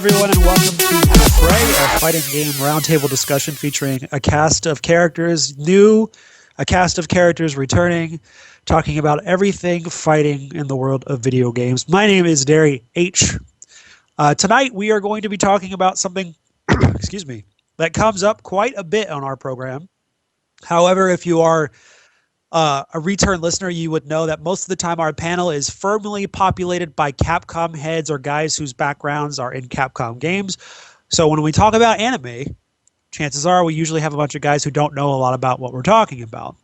everyone, and welcome to Fray, a fighting game roundtable discussion featuring a cast of characters new, a cast of characters returning, talking about everything fighting in the world of video games. My name is Derry H. Tonight we are going to be talking about something, excuse me, that comes up quite a bit on our program. However, if you are a return listener, you would know that most of the time our panel is firmly populated by Capcom heads or guys whose backgrounds are in Capcom games. So when we talk about anime, chances are we usually have a bunch of guys who don't know a lot about what we're talking about.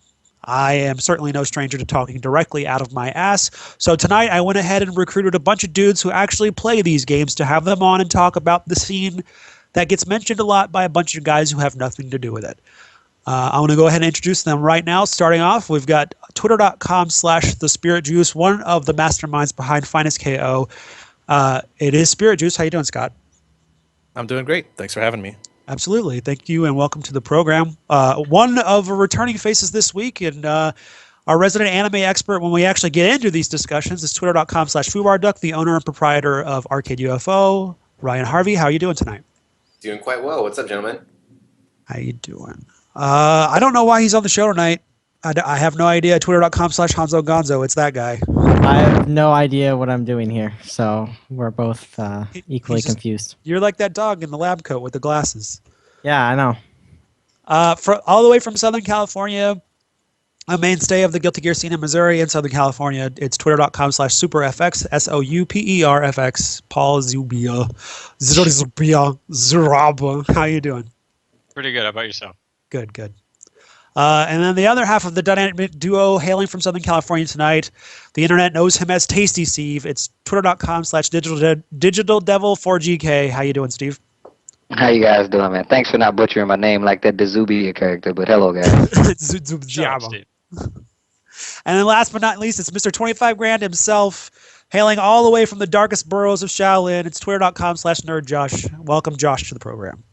I am certainly no stranger to talking directly out of my ass. So tonight I went ahead and recruited a bunch of dudes who actually play these games to have them on and talk about the scene that gets mentioned a lot by a bunch of guys who have nothing to do with it. I want to go ahead and introduce them right now. Starting off, we've got twitter.com/thespiritjuice, one of the masterminds behind Finest KO. It is Spirit Juice. How you doing, Scott? I'm doing great. Thanks for having me. Absolutely. Thank you, and welcome to the program. One of the returning faces this week, and our resident anime expert when we actually get into these discussions is twitter.com/FubarDuck, the owner and proprietor of Arcade UFO. Ryan Harvey, how are you doing tonight? Doing quite well. What's up, gentlemen? How you doing? I don't know why he's on the show tonight. I have no idea. Twitter.com/Hanzo Gonzo. It's that guy. I have no idea what I'm doing here, so we're both equally confused. You're like that dog in the lab coat with the glasses. Yeah, I know. All the way from Southern California, a mainstay of the Guilty Gear scene in Missouri and Southern California. It's twitter.com/SuperFX, SOUPERFX, Paul Zubia. Zuraba. How you doing? Pretty good. How about yourself? Good. And then the other half of the dynamic duo hailing from Southern California tonight, the internet knows him as Tasty Steve. It's twitter.com/digitaldevil4GK. How you doing, Steve? How you guys doing, man? Thanks for not butchering my name like that Dazubia character, but hello, guys. And then last but not least, it's Mr. 25 Grand himself, hailing all the way from the darkest boroughs of Shaolin. It's twitter.com/nerdjosh. Welcome, Josh, to the program.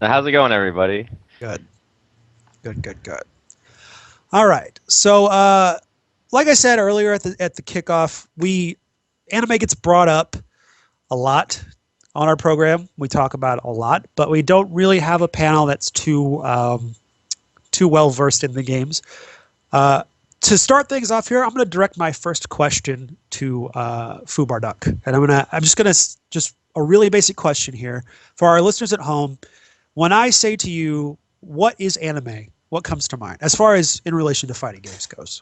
How's it going, everybody? Good. All right. So, like I said earlier at the kickoff, anime gets brought up a lot on our program. We talk about it a lot, but we don't really have a panel that's too well versed in the games. To start things off here, I'm going to direct my first question to Fubarduck, and I'm just going to a really basic question here for our listeners at home. When I say to you, what is anime? What comes to mind as far as in relation to fighting games goes?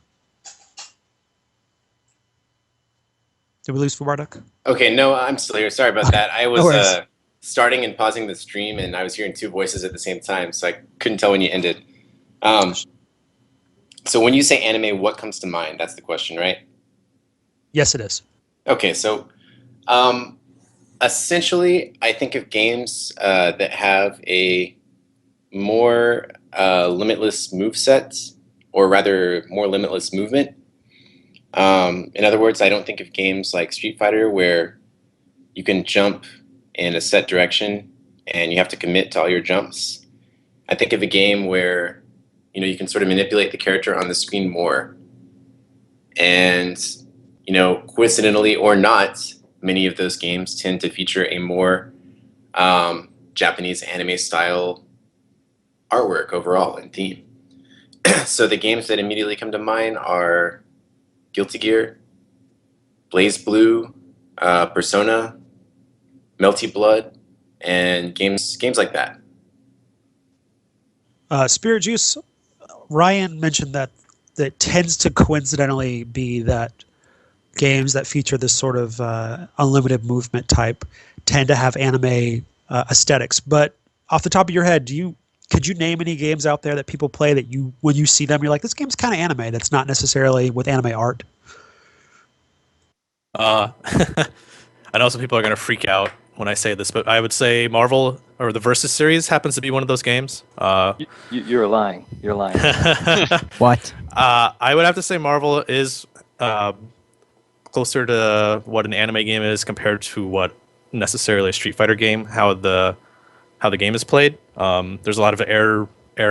Did we lose Fubarduck? Okay, no, I'm still here. Sorry about that. I was No starting and pausing the stream, and I was hearing two voices at the same time, so I couldn't tell when you ended. So when you say anime, what comes to mind? That's the question, right? Yes, it is. Okay, so essentially, I think of games that have a more limitless moveset, or rather, more limitless movement. In other words, I don't think of games like Street Fighter where you can jump in a set direction and you have to commit to all your jumps. I think of a game where you can sort of manipulate the character on the screen more. And coincidentally or not, many of those games tend to feature a more Japanese anime style artwork overall and theme. So the games that immediately come to mind are Guilty Gear, Blaze Blue, Persona, Melty Blood, and games like that. Spirit Juice, Ryan mentioned that tends to coincidentally be that games that feature this sort of unlimited movement type tend to have anime aesthetics. But off the top of your head, could you name any games out there that people play that when you see them, you're like, this game's kind of anime, that's not necessarily with anime art? I know some people are going to freak out when I say this, but I would say Marvel or the Versus series happens to be one of those games. You're lying. You're lying. What? I would have to say Marvel is closer to what an anime game is compared to what necessarily a Street Fighter game, how the game is played. There's a lot of air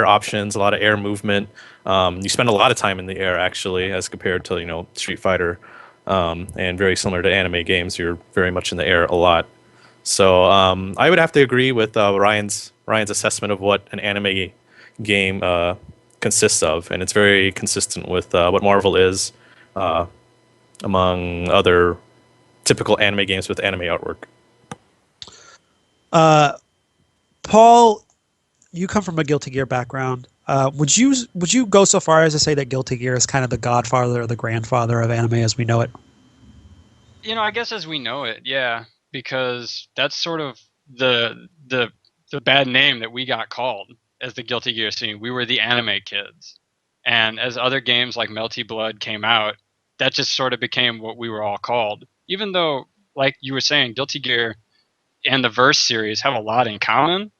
options, a lot of air movement. You spend a lot of time in the air, actually, as compared to Street Fighter. And very similar to anime games, you're very much in the air a lot. So I would have to agree with Ryan's assessment of what an anime game consists of, and it's very consistent with what Marvel is, among other typical anime games with anime artwork. Paul, you come from a Guilty Gear background. Would you go so far as to say that Guilty Gear is kind of the godfather or the grandfather of anime as we know it? I guess as we know it, yeah, because that's sort of the bad name that we got called as the Guilty Gear scene. We were the anime kids, and as other games like Melty Blood came out, that just sort of became what we were all called. Even though, like you were saying, Guilty Gear and the Verse series have a lot in common,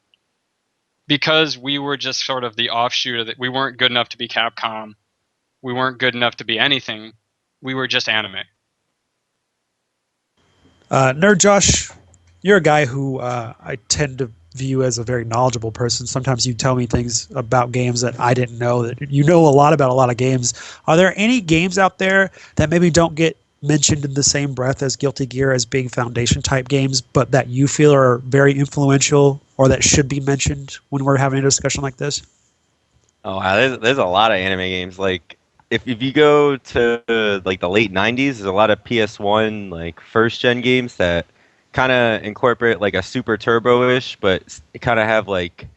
because we were just sort of the offshoot of that. We weren't good enough to be Capcom. We weren't good enough to be anything. We were just anime. Nerd Josh, you're a guy who I tend to view as a very knowledgeable person. Sometimes you tell me things about games that I didn't know, that you know a lot about a lot of games. Are there any games out there that maybe don't get mentioned in the same breath as Guilty Gear as being foundation type games, but that you feel are very influential or that should be mentioned when we're having a discussion like this? Oh wow, there's a lot of anime games. Like if you go to like the late '90s, there's a lot of PS1 like first gen games that kind of incorporate like a Super Turbo-ish, but kind of have like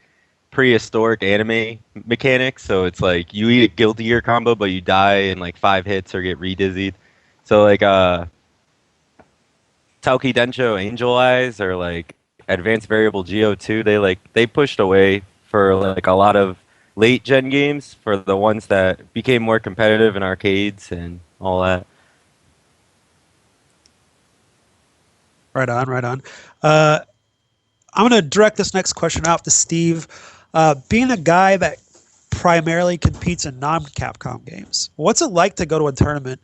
prehistoric anime mechanics. So it's like you eat a Guilty Gear combo, but you die in like 5 hits or get re-dizzied. So like Tauki Densho Angel Eyes or like Advanced Variable Geo 2, they pushed away for like a lot of late gen games for the ones that became more competitive in arcades and all that. Right on, right on. I'm going to direct this next question out to Steve. Being a guy that primarily competes in non-Capcom games, what's it like to go to a tournament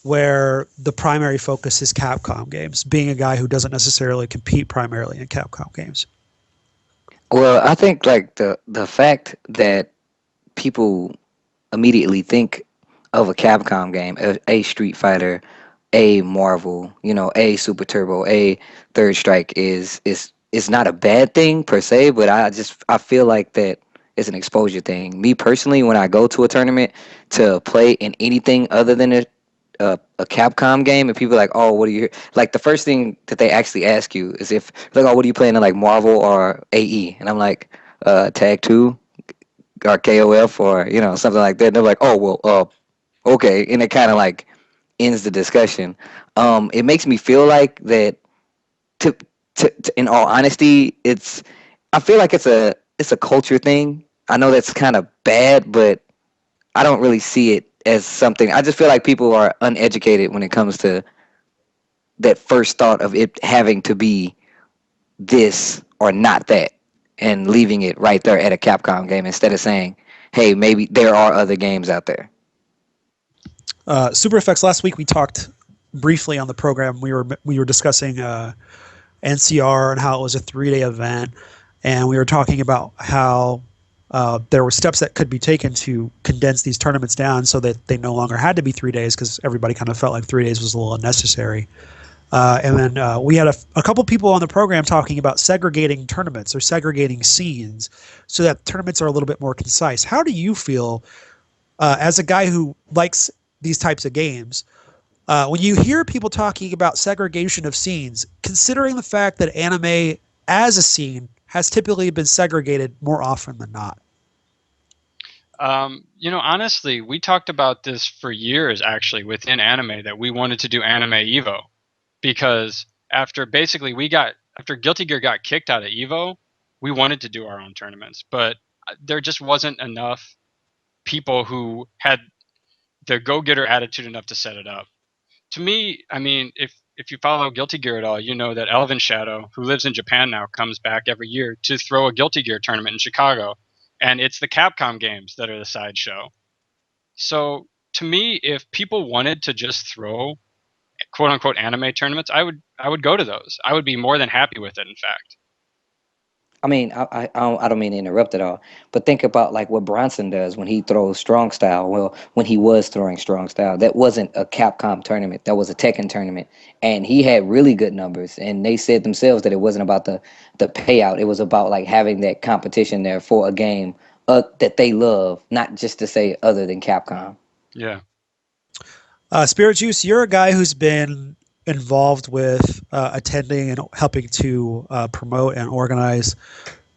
where the primary focus is Capcom games, being a guy who doesn't necessarily compete primarily in Capcom games? Well, I think like the fact that people immediately think of a Capcom game, a Street Fighter, a Marvel, a Super Turbo, a Third Strike is not a bad thing per se, but I feel like that it's an exposure thing. Me personally, when I go to a tournament to play in anything other than a Capcom game, and people are like, oh, what do you like? The first thing that they actually ask you is if like, oh, what are you playing in like Marvel or AE? And I'm like, Tag 2 or KOF or something like that. And they're like, oh well, okay, and it kind of like ends the discussion. It makes me feel like that. To, in all honesty, I feel like it's a culture thing. I know that's kind of bad, but I don't really see it as something. I just feel like people are uneducated when it comes to that first thought of it having to be this or not that, and leaving it right there at a Capcom game instead of saying, hey, maybe there are other games out there. Super Effects. Last week we talked briefly on the program. We were discussing NCR and how it was a 3-day event, and we were talking about how there were steps that could be taken to condense these tournaments down so that they no longer had to be 3 days, because everybody kind of felt like 3 days was a little unnecessary. And then we had a couple people on the program talking about segregating tournaments or segregating scenes so that tournaments are a little bit more concise. How do you feel as a guy who likes these types of games, when you hear people talking about segregation of scenes, considering the fact that anime as a scene has typically been segregated more often than not? Honestly, we talked about this for years actually within anime, that we wanted to do Anime Evo, because after Guilty Gear got kicked out of Evo, we wanted to do our own tournaments, but there just wasn't enough people who had the go-getter attitude enough to set it up. To me, I mean, if you follow Guilty Gear at all, you know that Elvin Shadow, who lives in Japan now, comes back every year to throw a Guilty Gear tournament in Chicago, and it's the Capcom games that are the sideshow. So to me, if people wanted to just throw quote unquote anime tournaments, I would go to those. I would be more than happy with it, in fact. I mean, I don't mean to interrupt at all, but think about like what Bronson does when he throws strong style. Well, when he was throwing strong style, that wasn't a Capcom tournament. That was a Tekken tournament, and he had really good numbers. And they said themselves that it wasn't about the payout. It was about like having that competition there for a game that they love, not just to say other than Capcom. Yeah. Spirit Juice, you're a guy who's been involved with attending and helping to promote and organize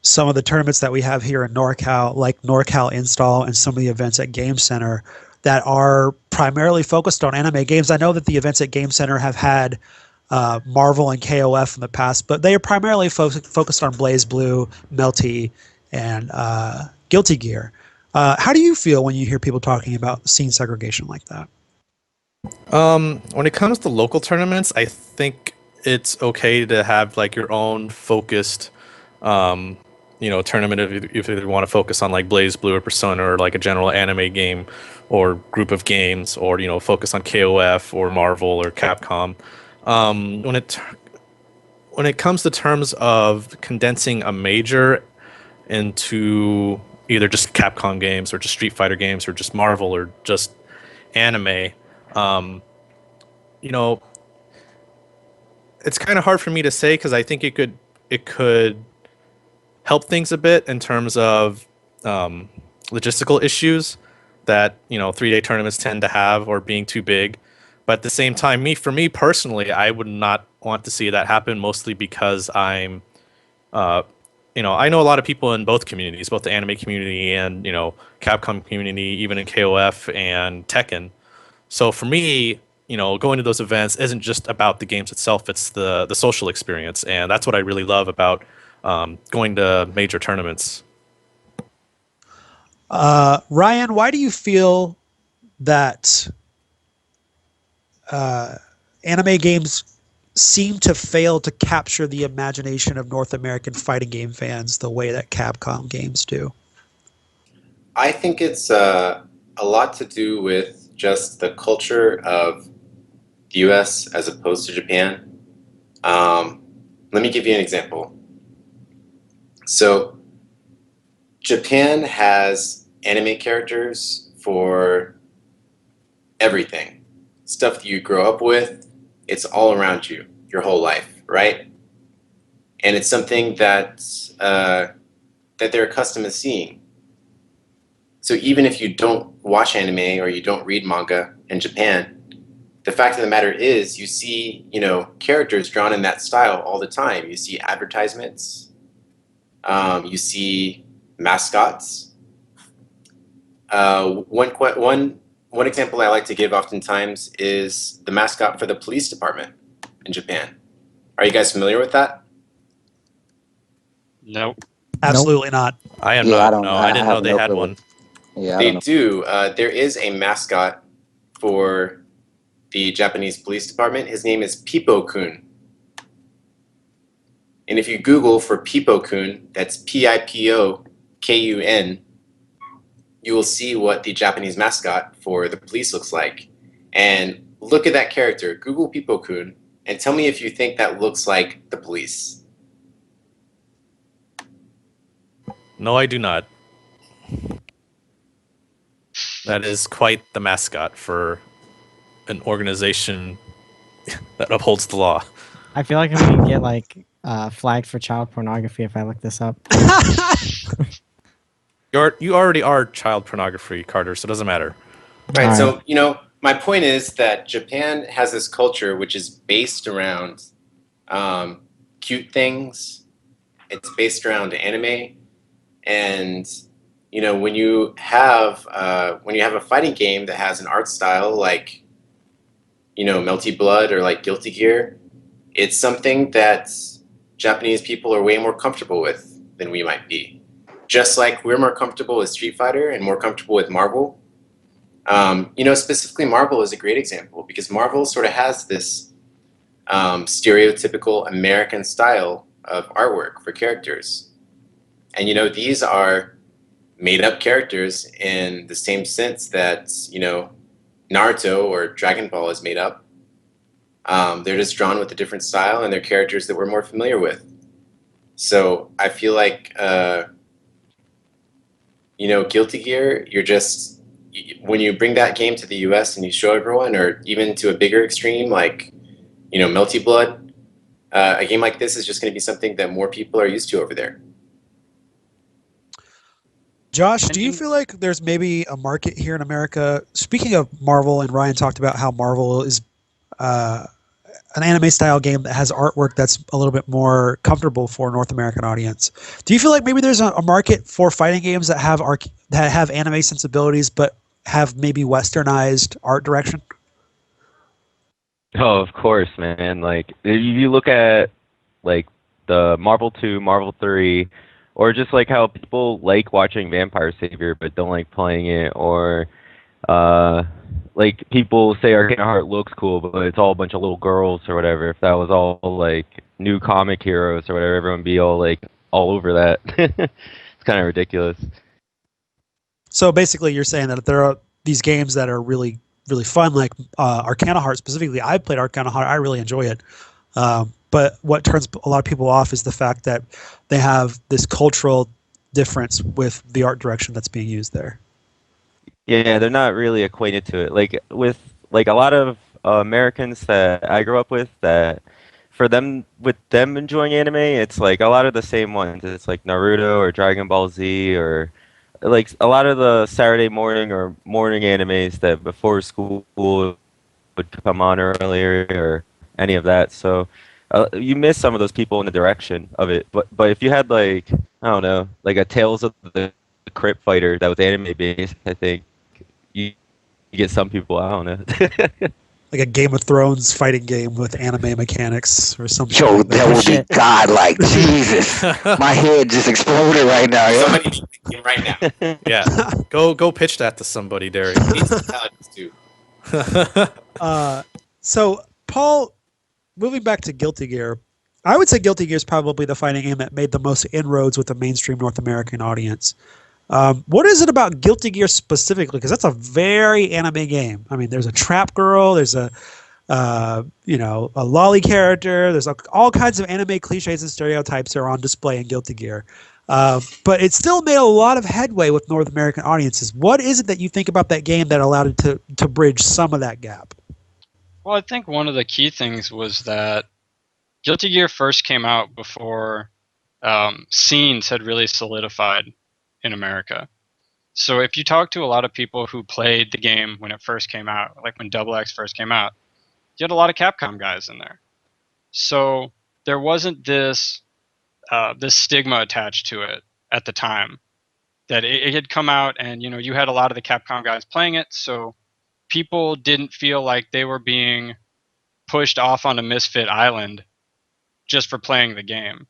some of the tournaments that we have here in NorCal, like NorCal Install and some of the events at Game Center that are primarily focused on anime games. I know that the events at Game Center have had Marvel and KOF in the past, but they are primarily focused on Blaze Blue, Melty, and Guilty Gear. How do you feel when you hear people talking about scene segregation like that? When it comes to local tournaments, I think it's okay to have like your own focused, tournament if you want to focus on like Blaze Blue or Persona or like a general anime game or group of games, or focus on KOF or Marvel or Capcom. When it comes to terms of condensing a major into either just Capcom games or just Street Fighter games or just Marvel or just anime, you know, it's kind of hard for me to say because I think it could help things a bit in terms of logistical issues that 3-day tournaments tend to have, or being too big. But at the same time, for me personally, I would not want to see that happen, mostly because I know a lot of people in both communities, both the anime community and Capcom community, even in KOF and Tekken. So for me, going to those events isn't just about the games itself; it's the social experience, and that's what I really love about going to major tournaments. Ryan, why do you feel that anime games seem to fail to capture the imagination of North American fighting game fans the way that Capcom games do? I think it's a lot to do with just the culture of the US as opposed to Japan. Let me give you an example. So, Japan has anime characters for everything. Stuff that you grow up with, it's all around you your whole life, right? And it's something that they're accustomed to seeing. So even if you don't watch anime or you don't read manga in Japan, the fact of the matter is you see, characters drawn in that style all the time. You see advertisements, you see mascots. One example I like to give oftentimes is the mascot for the police department in Japan. Are you guys familiar with that? Nope. Absolutely not. I am Yeah, I not. don't. No, I didn't know have they no had clue. one. Yeah, I They don't know. do. There is a mascot for the Japanese police department. His name is Pipo-kun. And if you Google for Pipo-kun, that's Pipokun, you will see what the Japanese mascot for the police looks like. And look at that character. Google Pipo-kun and tell me if you think that looks like the police. No, I do not. That is quite the mascot for an organization that upholds the law. I feel like I'm gonna get like flagged for child pornography if I look this up. You already are child pornography, Carter, so it doesn't matter. Right. All So, my point is that Japan has this culture which is based around cute things. It's based around anime, and when you have a fighting game that has an art style like Melty Blood or like Guilty Gear, it's something that Japanese people are way more comfortable with than we might be. Just like we're more comfortable with Street Fighter and more comfortable with Marvel. Specifically Marvel is a great example because Marvel sort of has this stereotypical American style of artwork for characters. And these are made up characters in the same sense that, Naruto or Dragon Ball is made up. They're just drawn with a different style and they're characters that we're more familiar with. So I feel like, Guilty Gear, when you bring that game to the US and you show everyone, or even to a bigger extreme like, Melty Blood, a game like this is just going to be something that more people are used to over there. Josh, do you feel like there's maybe a market here in America? Speaking of Marvel, and Ryan talked about how Marvel is an anime style game that has artwork that's a little bit more comfortable for a North American audience. Do you feel like maybe there's a market for fighting games that have anime sensibilities but have maybe westernized art direction? Oh, of course, man. Like if you look at like the Marvel 2, Marvel 3, or just like how people like watching Vampire Savior but don't like playing it, or like people say Arcana Heart looks cool but it's all a bunch of little girls or whatever. If that was all like new comic heroes or whatever, everyone would be all over that. It's kind of ridiculous. So basically you're saying that there are these games that are really, really fun, like Arcana Heart specifically. I played Arcana Heart. I really enjoy it. But what turns a lot of people off is the fact that they have this cultural difference with the art direction that's being used there. Yeah, they're not really acquainted to it. Like with like a lot of Americans that I grew up with, that for them, with them enjoying anime, it's like a lot of the same ones. It's like Naruto or Dragon Ball Z, or like a lot of the Saturday morning or morning animes that before school would come on earlier, or any of that. So you miss some of those people in the direction of it. But if you had like, I don't know, like a Tales of the Crypt Fighter that was anime based, I think you get some people. I don't know. Like a Game of Thrones fighting game with anime mechanics or something. Yo, like that would be godlike. Jesus, my head just exploded right now. Yo. Somebody needs to game right now. Yeah, go pitch that to somebody, Derek. He needs to tell us too. So, Paul, moving back to Guilty Gear, I would say Guilty Gear is probably the fighting game that made the most inroads with the mainstream North American audience. What is it about Guilty Gear specifically? Because that's a very anime game. I mean, there's a trap girl, there's a lolly character, there's all kinds of anime cliches and stereotypes that are on display in Guilty Gear. But it still made a lot of headway with North American audiences. What is it that you think about that game that allowed it to bridge some of that gap? Well, I think one of the key things was that Guilty Gear first came out before scenes had really solidified in America. So if you talk to a lot of people who played the game when it first came out, like when Double X first came out, you had a lot of Capcom guys in there. So there wasn't this stigma attached to it at the time, that it had come out and you had a lot of the Capcom guys playing it, so people didn't feel like they were being pushed off on a misfit island just for playing the game.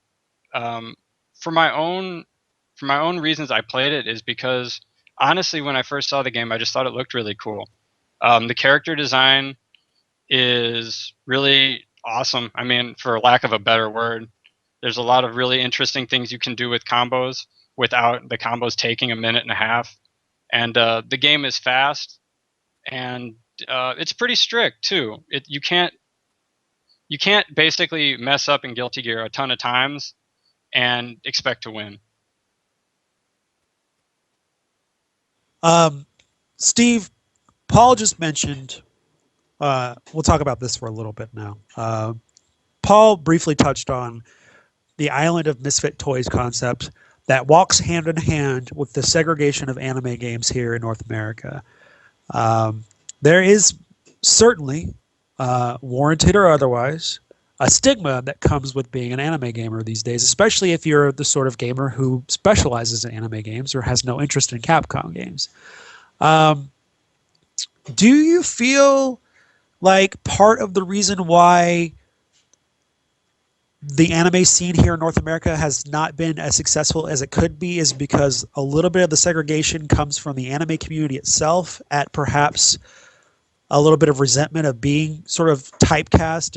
For my own reasons I played it is because, honestly, when I first saw the game, I just thought it looked really cool. The character design is really awesome. I mean, for lack of a better word, there's a lot of really interesting things you can do with combos without the combos taking a minute and a half. And the game is fast, and it's pretty strict too. You can't basically mess up in Guilty Gear a ton of times and expect to win. Steve, Paul just mentioned, we'll talk about this for a little bit now. Paul briefly touched on the Island of Misfit Toys concept that walks hand in hand with the segregation of anime games here in North America. There is certainly, warranted or otherwise, a stigma that comes with being an anime gamer these days, especially if you're the sort of gamer who specializes in anime games or has no interest in Capcom games. Do you feel like part of the reason why the anime scene here in North America has not been as successful as it could be is because a little bit of the segregation comes from the anime community itself, at perhaps a little bit of resentment of being sort of typecast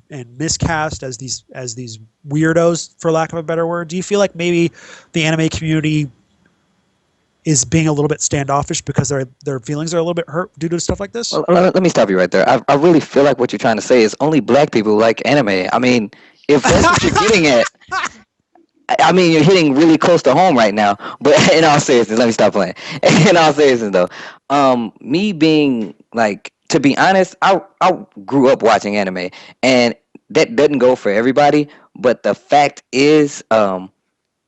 and miscast as these weirdos, for lack of a better word? Do you feel like maybe the anime community is being a little bit standoffish because their feelings are a little bit hurt due to stuff like this? Well, let me stop you right there. I really feel like what you're trying to say is only black people like anime. I mean, if that's what you're getting at, I mean, you're hitting really close to home right now. But in all seriousness, let me stop playing. In all seriousness, though, me being like, to be honest, I grew up watching anime, and that doesn't go for everybody. But the fact is,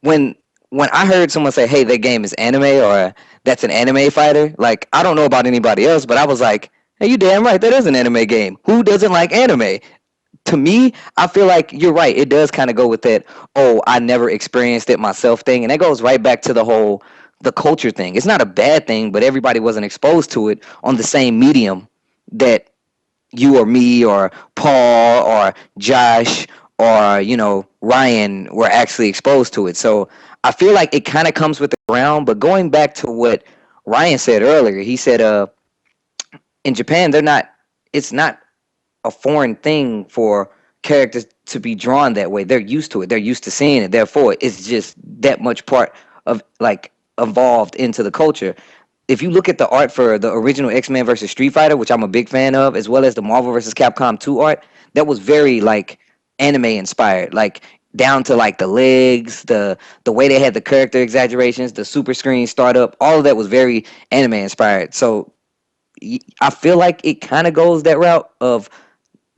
when when I heard someone say, "Hey, that game is anime," or "That's an anime fighter," like I don't know about anybody else, but I was like, "Hey, you damn right, that is an anime game. Who doesn't like anime?" To me, I feel like you're right. It does kind of go with that, oh, I never experienced it myself thing. And that goes right back to the culture thing. It's not a bad thing, but everybody wasn't exposed to it on the same medium that you or me or Paul or Josh or, Ryan were actually exposed to it. So I feel like it kind of comes with the ground. But going back to what Ryan said earlier, he said, in Japan, it's not a foreign thing for characters to be drawn that way. They're used to it. They're used to seeing it. Therefore, it's just that much part of like evolved into the culture. If you look at the art for the original X-Men versus Street Fighter, which I'm a big fan of, as well as the Marvel versus Capcom 2 art, that was very like anime inspired. Like down to like the legs, the way they had the character exaggerations, the super screen startup, all of that was very anime inspired. So I feel like it kind of goes that route of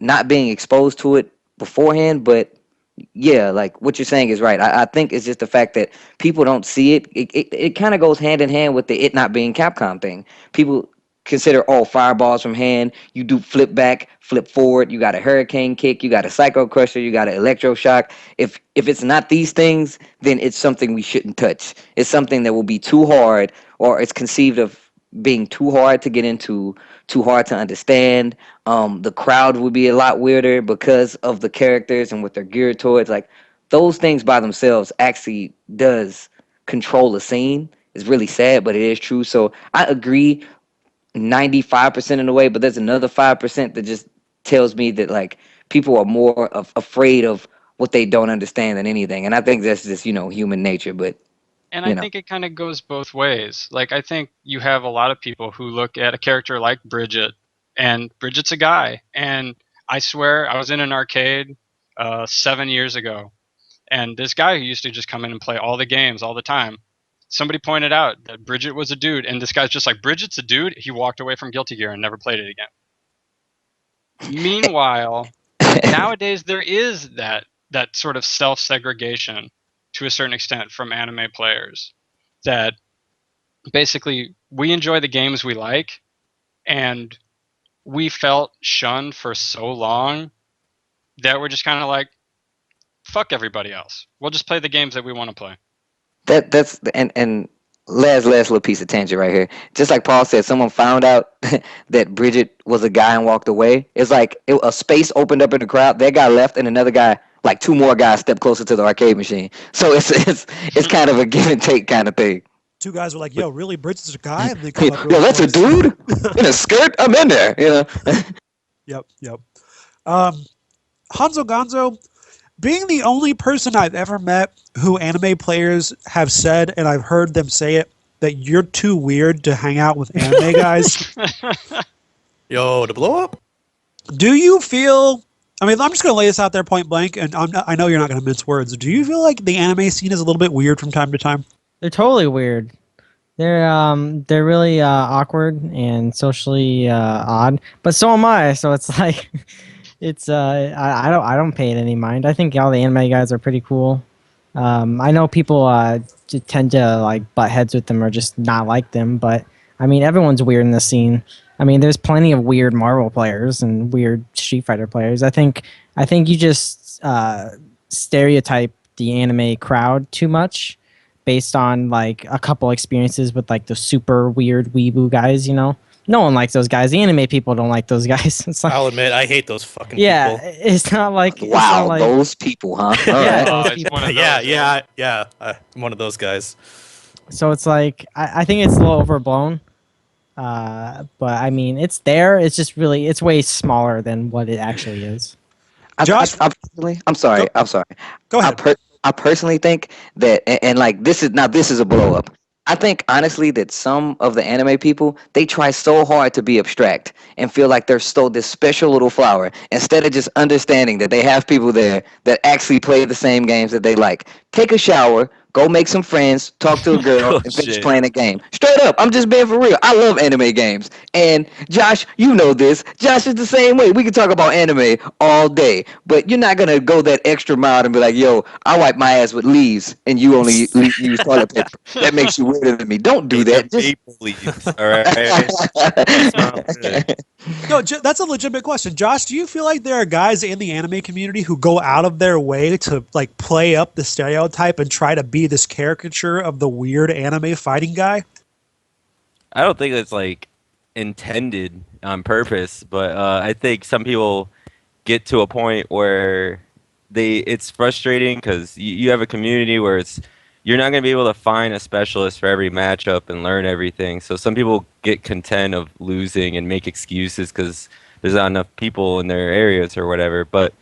not being exposed to it beforehand, but yeah, like what you're saying is right. I think it's just the fact that people don't see it. It kind of goes hand in hand with the it not being Capcom thing. People consider, oh, fireballs from hand, you do flip back, flip forward, you got a hurricane kick, you got a psycho crusher, you got an electroshock. If it's not these things, then it's something we shouldn't touch. It's something that will be too hard, or it's conceived of being too hard to get into, too hard to understand. The crowd would be a lot weirder because of the characters and what they're geared towards. Like those things by themselves actually does control the scene. It's really sad, but it is true. So I agree 95% of the way, but there's another 5% that just tells me that like people are more afraid of what they don't understand than anything. And I think that's just, human nature. But And you I know, think it kind of goes both ways. Like, I think you have a lot of people who look at a character like Bridget, and Bridget's a guy. And I swear, I was in an arcade 7 years ago, and this guy who used to just come in and play all the games all the time, somebody pointed out that Bridget was a dude, and this guy's just like, Bridget's a dude. He walked away from Guilty Gear and never played it again. Meanwhile, nowadays there is that sort of self-segregation to a certain extent from anime players, that basically we enjoy the games we like, and we felt shunned for so long that we're just kind of like, fuck everybody else, we'll just play the games that we want to play. that's and last little piece of tangent right here. Just like Paul said, someone found out that Bridget was a guy and walked away. It's like a space opened up in the crowd. That guy left, and another guy, like two more guys, stepped closer to the arcade machine. So it's kind of a give and take kind of thing. Two guys were like, "Yo, really, Bridget's a guy?" And they come up Yo, really that's a close. dude in a skirt. I'm in there. Yep. Hanzo Gonzo, being the only person I've ever met who anime players have said, and I've heard them say it, that you're too weird to hang out with anime guys. Yo, to blow up? Do you feel? I mean, I'm just going to lay this out there point blank, and I know you're not going to mince words. Do you feel like the anime scene is a little bit weird from time to time? They're totally weird. They're really awkward and socially odd. But so am I. So it's like, I don't pay it any mind. I think all the anime guys are pretty cool. I know people tend to like butt heads with them or just not like them, but I mean everyone's weird in the scene. I mean, there's plenty of weird Marvel players and weird Street Fighter players. I think you just stereotype the anime crowd too much based on like a couple experiences with like the super weird weeboo guys. No one likes those guys. The anime people don't like those guys. It's like, I'll admit, I hate those fucking yeah, people. Those people, huh? All Yeah, right. those It's people. one of Yeah. I'm one of those guys. So it's like I think it's a little overblown. But I mean, it's there. It's just really, it's way smaller than what it actually is. Josh? I'm sorry. Go ahead. I personally think that, and like this is a blow up. I think honestly that some of the anime people, they try so hard to be abstract and feel like they're so this special little flower instead of just understanding that they have people there that actually play the same games that they like. Take a shower, go make some friends, talk to a girl, Oh and finish shit. playing a game. Straight up, I'm just being for real. I love anime games. And Josh, you know this. Josh is the same way. We can talk about anime all day, but you're not gonna go that extra mile and be like, "Yo, I wipe my ass with leaves, and you only use toilet paper." That makes you weirder than me. Don't do Hey, they're that. Just maple leaves, all right? Smell good. No, that's a legitimate question. Josh, do you feel like there are guys in the anime community who go out of their way to like play up the stereotype and try to be this caricature of the weird anime fighting guy? I don't think it's like intended on purpose, but I think some people get to a point where it's frustrating because you have a community where you're not going to be able to find a specialist for every matchup and learn everything. So some people get content of losing and make excuses because there's not enough people in their areas or whatever. But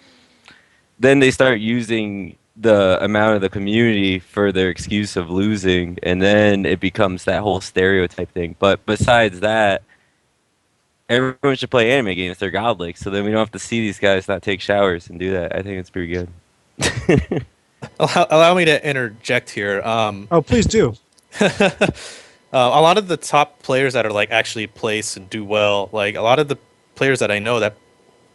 then they start using the amount of the community for their excuse of losing, and then it becomes that whole stereotype thing. But besides that, everyone should play anime games. They're godlike, so then we don't have to see these guys not take showers and do that. I think it's pretty good. Allow me to interject here. Oh, please do. A lot of the top players that are like actually place and do well, like a lot of the players that I know that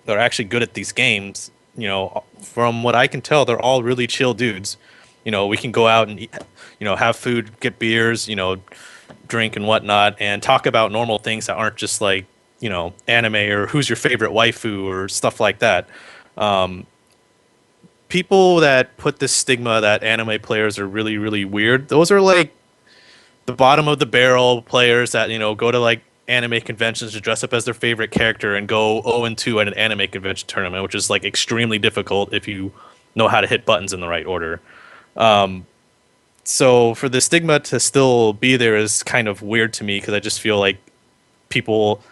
are actually good at these games, you know, from what I can tell, they're all really chill dudes. You know, we can go out and eat, you know, have food, get beers, you know, drink and whatnot, and talk about normal things that aren't just like, you know, anime or who's your favorite waifu or stuff like that. People that put this stigma that anime players are really, really weird, those are like the bottom of the barrel players that, you know, go to like anime conventions to dress up as their favorite character and go 0-2 at an anime convention tournament, which is like extremely difficult if you know how to hit buttons in the right order. So for the stigma to still be there is kind of weird to me because I just feel like people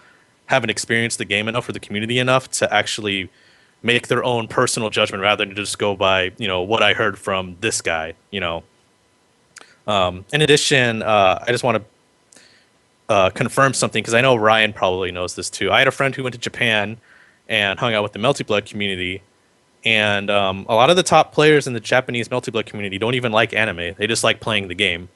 haven't experienced the game enough or the community enough to actually make their own personal judgment rather than just go by, you know, what I heard from this guy, you know. In addition, I just want to confirm something because I know Ryan probably knows this too. I had a friend who went to Japan and hung out with the Melty Blood community, and a lot of the top players in the Japanese Melty Blood community don't even like anime. They just like playing the game.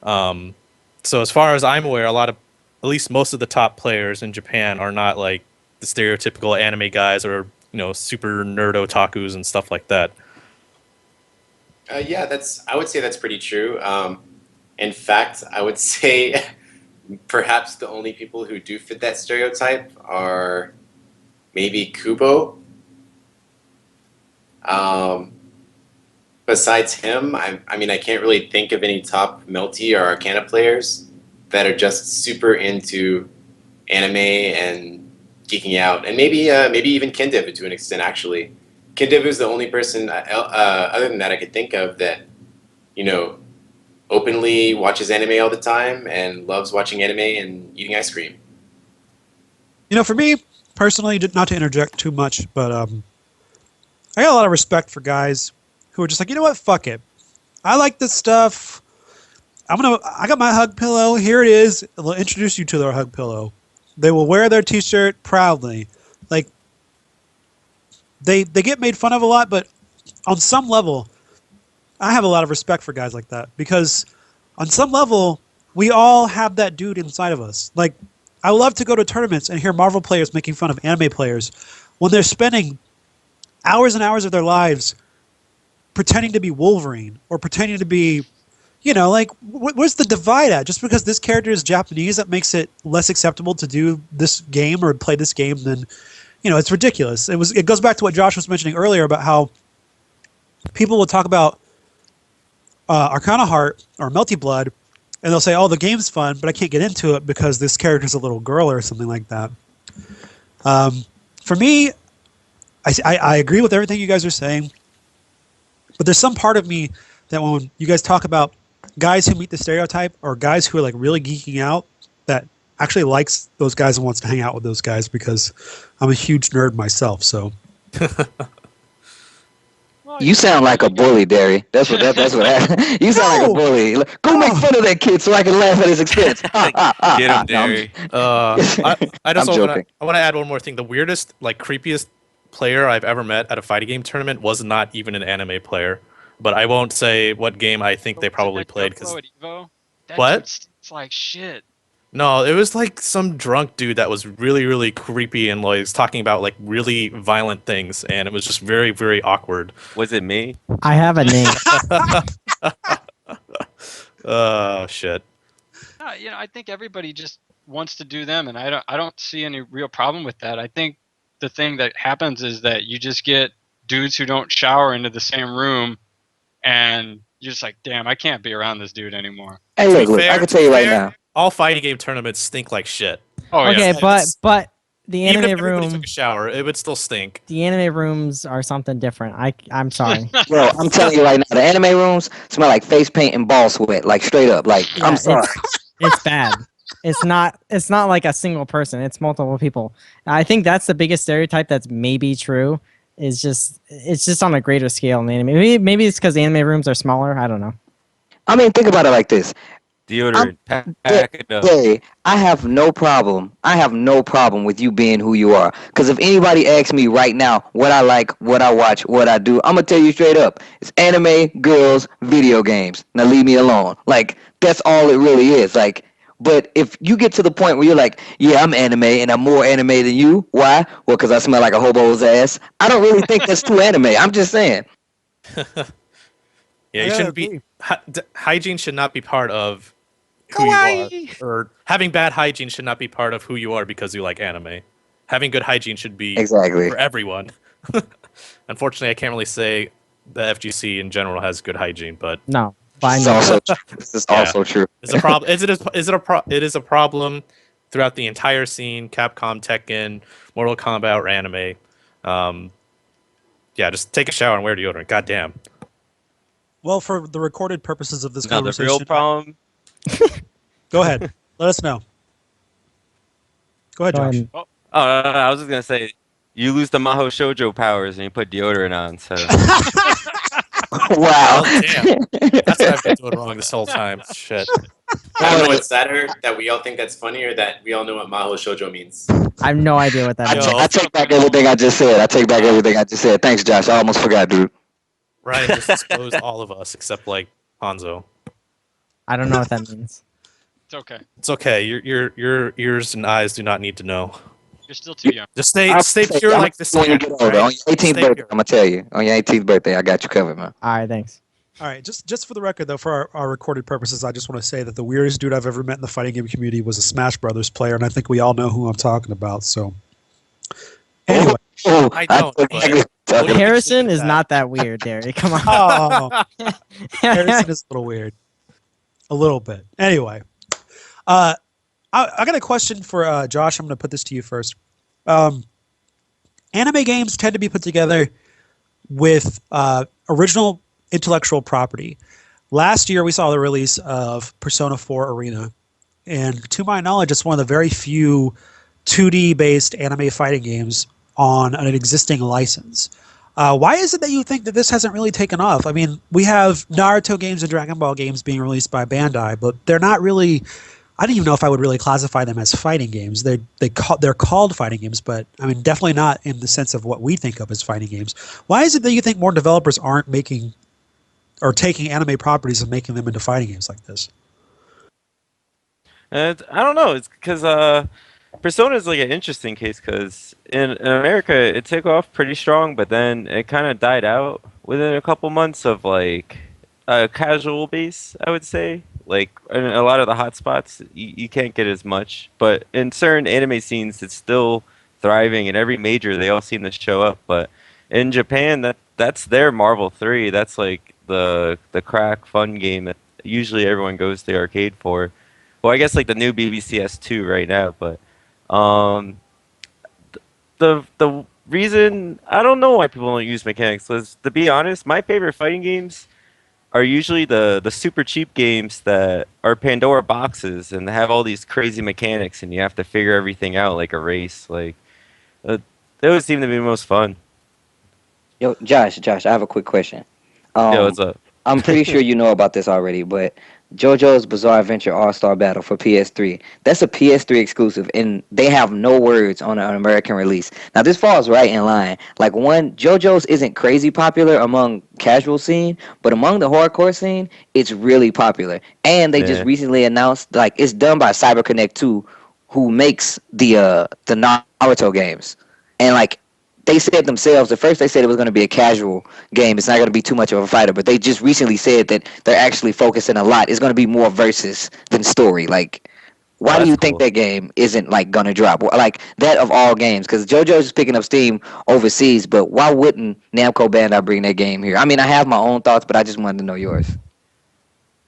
So as far as I'm aware, at least most of the top players in Japan are not like the stereotypical anime guys or, you know, super nerd otakus and stuff like that. Yeah, I would say that's pretty true. In fact, I would say perhaps the only people who do fit that stereotype are maybe Kubo. Besides him, I mean, I can't really think of any top Melty or Arcana players that are just super into anime and geeking out, and maybe even Kindiv to an extent. Actually, Kindiv is the only person other than that I could think of that, you know, openly watches anime all the time and loves watching anime and eating ice cream. You know, for me personally, not to interject too much, but I got a lot of respect for guys who are just like, you know what, fuck it. I like this stuff. I got my hug pillow. Here it is. They'll introduce you to their hug pillow. They will wear their t-shirt proudly. Like, they get made fun of a lot, but on some level, I have a lot of respect for guys like that because on some level, we all have that dude inside of us. Like, I love to go to tournaments and hear Marvel players making fun of anime players when they're spending hours and hours of their lives pretending to be Wolverine or pretending to be, you know, like, where's the divide at? Just because this character is Japanese, that makes it less acceptable to do this game or play this game than, you know, it's ridiculous. It goes back to what Josh was mentioning earlier about how people will talk about Arcana Heart or Melty Blood, and they'll say, oh, the game's fun, but I can't get into it because this character's a little girl or something like that. For me, I agree with everything you guys are saying, but there's some part of me that when you guys talk about guys who meet the stereotype or guys who are like really geeking out, that actually likes those guys and wants to hang out with those guys because I'm a huge nerd myself. So, Well, You sound like a bully, Derry. That's what happened. You sound like a No! bully. Like, go make fun of that kid so I can laugh at his expense. Get him, No, Derry. I just I'm want joking. to add one more thing. The weirdest, like creepiest player I've ever met at a fighting game tournament was not even an anime player. But I won't say what game I think they probably played because at Evo? That What? dude stinks like shit. no, it was like some drunk dude that was really really creepy and like was talking about like really violent things, and it was just very very awkward. Was it me? I have a name. Oh shit. I think everybody just wants to do them, and I don't see any real problem with that. I think the thing that happens is that you just get dudes who don't shower into the same room, and you're just like, damn, I can't be around this dude anymore. Hey, To be look, I fair- can to tell be you right fair, now. All fighting game tournaments stink like shit. Oh Okay, yeah, but the Even if anime everybody room, took a shower, it would still stink. the anime rooms are something different. I'm sorry. Bro, I'm telling you right now, the anime rooms smell like face paint and ball sweat, like straight up. Like, Yeah, I'm sorry. It's bad. It's not like a single person. It's multiple people. I think that's the biggest stereotype that's maybe true. It's just on a greater scale in the anime. Maybe it's because the anime rooms are smaller. I don't know. I mean, think about it like this. Deodorant. Pack it up. Hey, I have no problem. I have no problem with you being who you are. Because if anybody asks me right now what I like, what I watch, what I do, I'm going to tell you straight up. It's anime, girls, video games. Now leave me alone. Like, that's all it really is. Like, but if you get to the point where you're like, yeah, I'm anime and I'm more anime than you. Why? Well, because I smell like a hobo's ass. I don't really think that's too anime. I'm just saying. Yeah, you gotta shouldn't be. agree. Hygiene should not be part of who you are, or having bad hygiene should not be part of who you are because you like anime. Having good hygiene should be Exactly. for everyone. Unfortunately, I can't really say the FGC in general has good hygiene, but No, by It's no. also true. This is Yeah. also true. it's a problem. It is a problem throughout the entire scene. Capcom, Tekken, Mortal Kombat, or anime. Yeah, just take a shower and wear deodorant. Goddamn. Well, for the recorded purposes of this No, the conversation, real problem. go ahead. Let us know. Go ahead, Go Josh. ahead. Oh, no, I was just gonna say, you lose the Maho Shoujo powers and you put deodorant on. So Wow. Well, damn. That's what I've been doing wrong this whole time. Shit. I don't know what's sadder, that we all think that's funny, or that we all know what Maho Shoujo means. I have no idea what that I, is. Yo. I take back everything I just said. I take back everything I just said. Thanks, Josh. I almost forgot, dude. Ryan just exposed all of us except like Hanzo. I don't know what that means. it's okay. It's okay. Your ears and eyes do not need to know. You're still too young. Just stay I'll stay say, pure I'm like this. when you cat, get older. right? On your 18th Stay birthday, pure. I'm gonna tell you. On your 18th birthday, I got you covered, man. All right, thanks. All right, just for the record, though, for our recorded purposes, I just want to say that the weirdest dude I've ever met in the fighting game community was a Smash Brothers player, and I think we all know who I'm talking about. So, anyway, Oh, I don't, took but- back what you're talking Harrison is that. not that weird, Derry. Come on. oh, Harrison is a little weird, a little bit. Anyway, I got a question for Josh. I'm going to put this to you first. Anime games tend to be put together with original intellectual property. Last year, we saw the release of Persona 4 Arena, and to my knowledge, it's one of the very few 2D-based anime fighting games on an existing license. Why is it that you think that this hasn't really taken off? I mean, we have Naruto games and Dragon Ball games being released by Bandai, but they're not really. I don't even know if I would really classify them as fighting games. They're called fighting games, but I mean definitely not in the sense of what we think of as fighting games. Why is it that you think more developers aren't making or taking anime properties and making them into fighting games like this? I don't know. It's because Persona is like an interesting case because in America it took off pretty strong, but then it kind of died out within a couple months of like a casual base, I would say. Like in a lot of the hotspots, you can't get as much, but in certain anime scenes, it's still thriving. And every major, they all seem to show up. But in Japan, that's their Marvel 3. That's like the crack fun game that usually everyone goes to the arcade for. Well, I guess like the new BBCS 2 right now, but the reason I don't know why people don't use mechanics is, to be honest, my favorite fighting games are usually the super cheap games that are Pandora boxes and have all these crazy mechanics and you have to figure everything out like a race. Like they always seem to be the most fun. Yo, Josh, I have a quick question. Yeah, Um, what's up? I'm pretty sure you know about this already, but JoJo's Bizarre Adventure All-Star Battle for PS3. That's a PS3 exclusive, and they have no words on an American release. Now, this falls right in line. Like, one, JoJo's isn't crazy popular among casual scene, but among the hardcore scene, it's really popular. And they just Yeah. recently announced, like, it's done by CyberConnect 2, who makes the Naruto games. And, like, they said themselves, at first they said it was going to be a casual game. It's not going to be too much of a fighter, but they just recently said that they're actually focusing a lot. It's going to be more versus than story. Like, Oh, why do that's you think cool. that game isn't like going to drop? Like that of all games, because JoJo's is picking up steam overseas, but why wouldn't Namco Bandai bring their game here? I mean, I have my own thoughts, but I just wanted to know yours.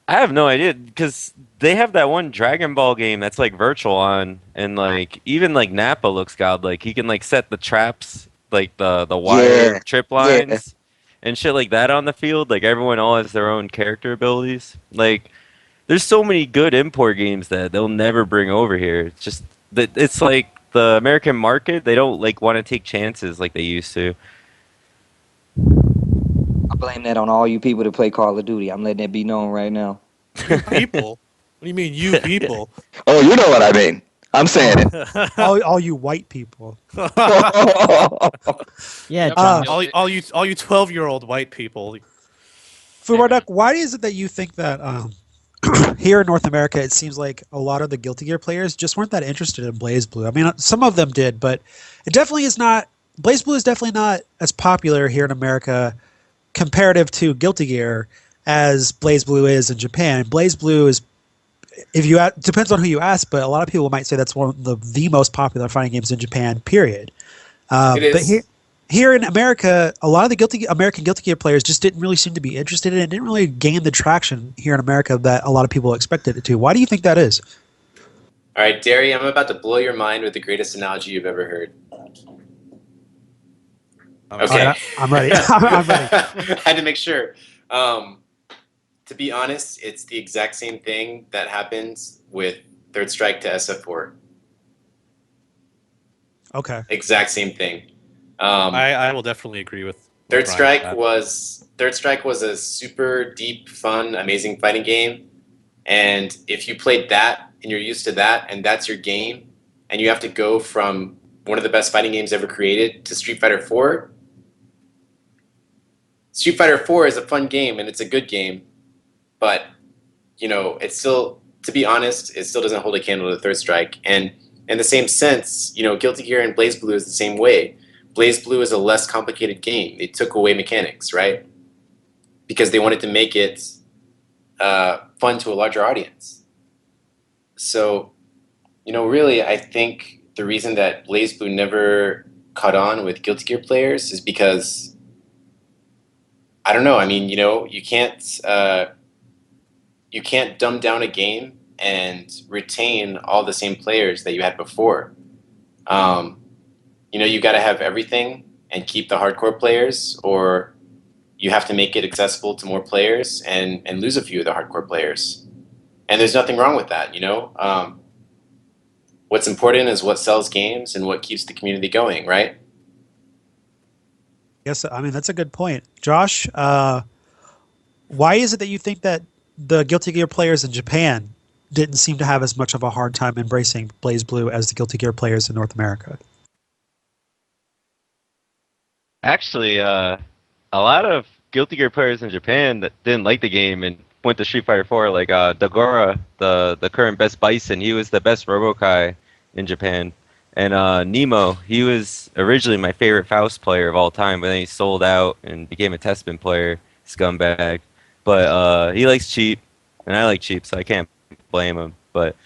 I have no idea because they have that one Dragon Ball game that's like virtual on, and like even like Nappa looks godlike. He can like set the traps, like the wire Yeah, trip yeah. lines and shit like that on the field. Like everyone all has their own character abilities. Like there's so many good import games that they'll never bring over here. It's just that it's like the American market. They don't like want to take chances like they used to. I blame that on all you people that play Call of Duty. I'm letting it be known right now. You people. What do you mean, you people? Oh, you know what I mean. I'm saying it. All you white people. Yeah, Yep. Josh. all you 12-year-old white people. Fubarduck, why is it that you think that here in North America, it seems like a lot of the Guilty Gear players just weren't that interested in Blaze Blue? I mean, some of them did, but it definitely is not. Blaze Blue is definitely not as popular here in America comparative to Guilty Gear as Blaze Blue is in Japan. Blaze Blue is, depends on who you ask, but a lot of people might say that's one of the most popular fighting games in Japan. Period. It But is. here in America, a lot of the American Guilty Gear players just didn't really seem to be interested in it. It didn't really gain the traction here in America that a lot of people expected it to. Why do you think that is? All right, Derry, I'm about to blow your mind with the greatest analogy you've ever heard. Okay. All right, I'm ready. I'm ready. I had to make sure. To be honest, it's the exact same thing that happens with Third Strike to SF4. Okay. Exact same thing. I will definitely agree with Third Brian Strike on that. was a super deep, fun, amazing fighting game. And if you played that and you're used to that and that's your game, and you have to go from one of the best fighting games ever created to Street Fighter 4. Street Fighter 4 is a fun game and it's a good game, but it's still, to be honest, it still doesn't hold a candle to Third Strike. And in the same sense, Guilty Gear and Blaze Blue is the same way. Blaze Blue is a less complicated game. They took away mechanics, right? Because they wanted to make it fun to a larger audience. So, really, I think the reason that Blaze Blue never caught on with Guilty Gear players is because, I don't know. I mean, you can't dumb down a game and retain all the same players that you had before. You got to have everything and keep the hardcore players, or you have to make it accessible to more players and lose a few of the hardcore players. And there's nothing wrong with that, What's important is what sells games and what keeps the community going, right? Yes, I mean that's a good point, Josh. Why is it that you think that the Guilty Gear players in Japan didn't seem to have as much of a hard time embracing Blaze Blue as the Guilty Gear players in North America? Actually, a lot of Guilty Gear players in Japan that didn't like the game and went to Street Fighter 4, like Dagora, the current best Bison, he was the best Robokai in Japan. And Nemo, he was originally my favorite Faust player of all time, but then he sold out and became a Testman player, scumbag. But he likes cheap, and I like cheap, so I can't blame him. But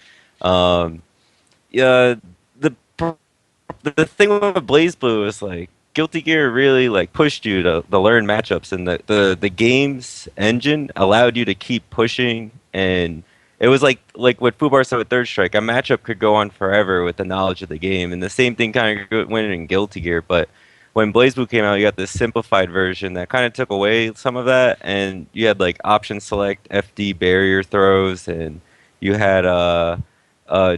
yeah, the thing with Blaze Blue is like Guilty Gear really like pushed you to learn matchups, and the game's engine allowed you to keep pushing, and it was like what Fubar said with Third Strike, a matchup could go on forever with the knowledge of the game, and the same thing kind of went in Guilty Gear. But when Blaze Blue came out, you got this simplified version that kind of took away some of that, and you had like option select, FD barrier throws, and you had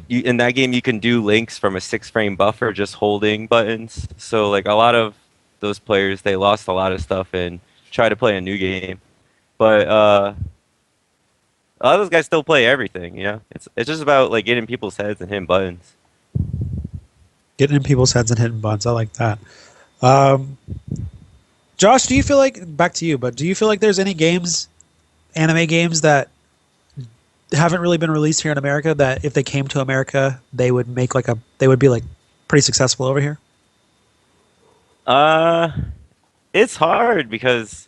in that game you can do links from a 6-frame buffer just holding buttons. So like a lot of those players. They lost a lot of stuff and try to play a new game. But a lot of those guys still play everything. You know, it's just about like getting people's heads and hitting buttons. Getting in people's heads and hitting buttons. I like that. Um, Josh, do you feel like, back to you, but do you feel like there's any games, anime games, that haven't really been released here in America that if they came to America, they would make they would be like pretty successful over here? It's hard because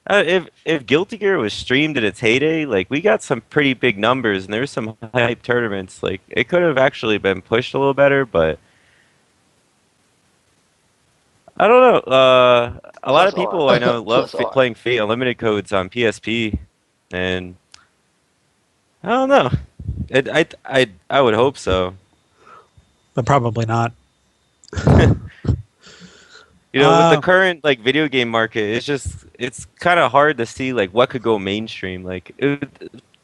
if Guilty Gear was streamed at its heyday, like we got some pretty big numbers and there's some hype tournaments. Like it could have actually been pushed a little better, but I don't know. A lot of people I know love playing Fate Unlimited codes on PSP, and I don't know. I would hope so. But probably not. You know, with the current like video game market, it's kind of hard to see like what could go mainstream. Like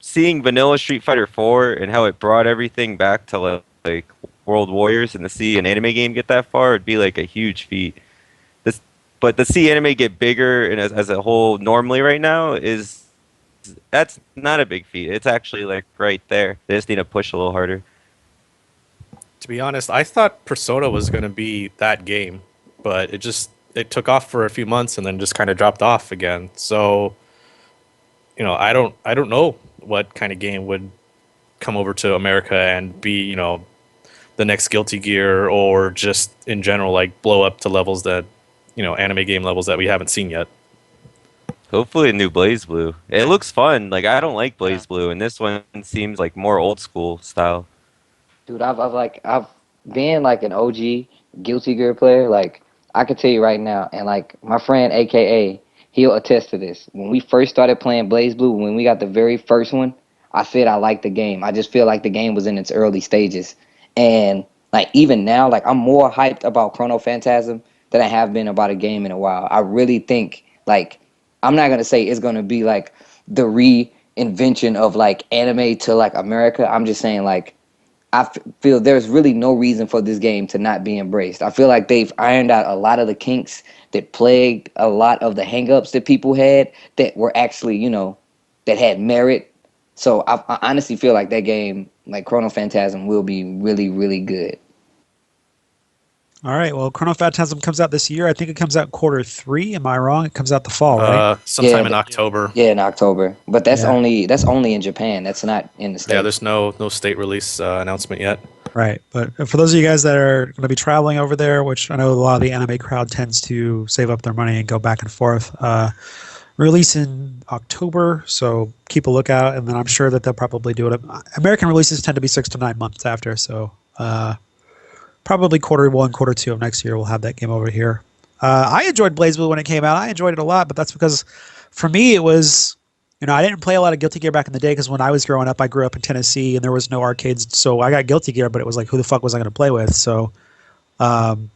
seeing vanilla Street Fighter 4 and how it brought everything back to like World Warriors, and to see an anime game get that far would be like a huge feat. But to see anime get bigger and as a whole normally right now that's not a big feat. It's actually like right there. They just need to push a little harder. To be honest, I thought Persona was going to be that game, but it took off for a few months and then just kind of dropped off again. So, you know, I don't know what kind of game would come over to America and be, you know, the next Guilty Gear, or just in general like blow up to levels that, you know, anime game levels that we haven't seen yet. Hopefully a new Blaze Blue. It looks fun. Like I don't like Blaze Blue, and this one seems like more old school style. Dude, I've been like an OG Guilty Gear player. Like I can tell you right now, and like my friend AKA, he'll attest to this. When we first started playing Blaze Blue, when we got the very first one, I said I liked the game. I just feel like the game was in its early stages, and like even now, like I'm more hyped about Chrono Phantasm than I have been about a game in a while. I really think like I'm not gonna say it's gonna be like the reinvention of like anime to like America. I'm just saying like feel there's really no reason for this game to not be embraced. I feel like they've ironed out a lot of the kinks that plagued a lot of the hangups that people had that were actually, you know, that had merit. So I honestly feel like that game, like Chrono Phantasm, will be really, really good. All right. Well, Chrono Phantasm comes out this year. I think it comes out Q3. Am I wrong? It comes out the fall, right? Sometime in October. Yeah, in October. But that's only in Japan. That's not in the States. Yeah, there's no state release announcement yet. Right. But for those of you guys that are going to be traveling over there, which I know a lot of the anime crowd tends to save up their money and go back and forth, release in October. So keep a lookout. And then I'm sure that they'll probably do it. American releases tend to be 6 to 9 months after. So probably Q1, Q2 of next year we'll have that game over here. I enjoyed BlazBlue when it came out. I enjoyed it a lot, but that's because for me it was, you know, I didn't play a lot of Guilty Gear back in the day because when I was growing up, I grew up in Tennessee and there was no arcades. So I got Guilty Gear, but it was like, who the fuck was I going to play with? So for me,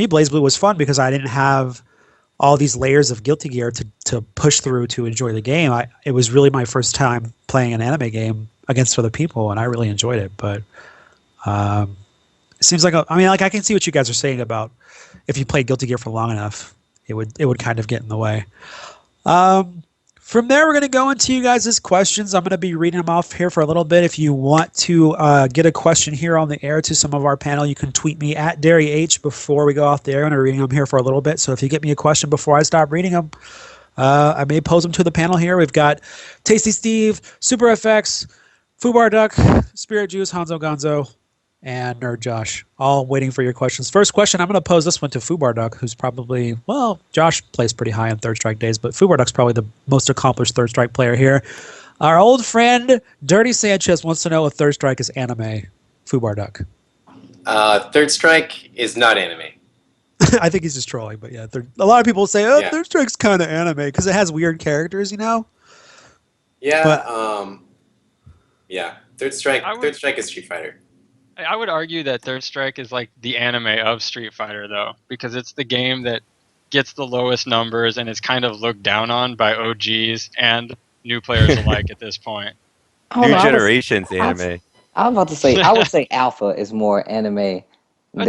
BlazBlue was fun because I didn't have all these layers of Guilty Gear to push through to enjoy the game. It was really my first time playing an anime game against other people, and I really enjoyed it. But it seems like I can see what you guys are saying about if you played Guilty Gear for long enough, it would kind of get in the way. From there, we're going to go into you guys' questions. I'm going to be reading them off here for a little bit. If you want to get a question here on the air to some of our panel, you can tweet me at DarryH before we go off the air. I'm reading them here for a little bit. So if you get me a question before I stop reading them, I may pose them to the panel here. We've got Tasty Steve, Super FX, Fubar Duck, Spirit Juice, Hanzo Gonzo, and Nerd Josh, all waiting for your questions. First question, I'm going to pose this one to Fubar Duck, who's probably, well, Josh plays pretty high on Third Strike days, but Fubar Duck's probably the most accomplished Third Strike player here. Our old friend Dirty Sanchez wants to know if Third Strike is anime. Fubar Duck. Third Strike is not anime. I think he's just trolling, but yeah, a lot of people say, Third Strike's kind of anime because it has weird characters, you know? Yeah, but, yeah. Third Strike is Street Fighter. I would argue that Third Strike is like the anime of Street Fighter, though, because it's the game that gets the lowest numbers and is kind of looked down on by OGs and new players alike at this point. New generation's anime. I was about to say, I would say Alpha is more anime. It's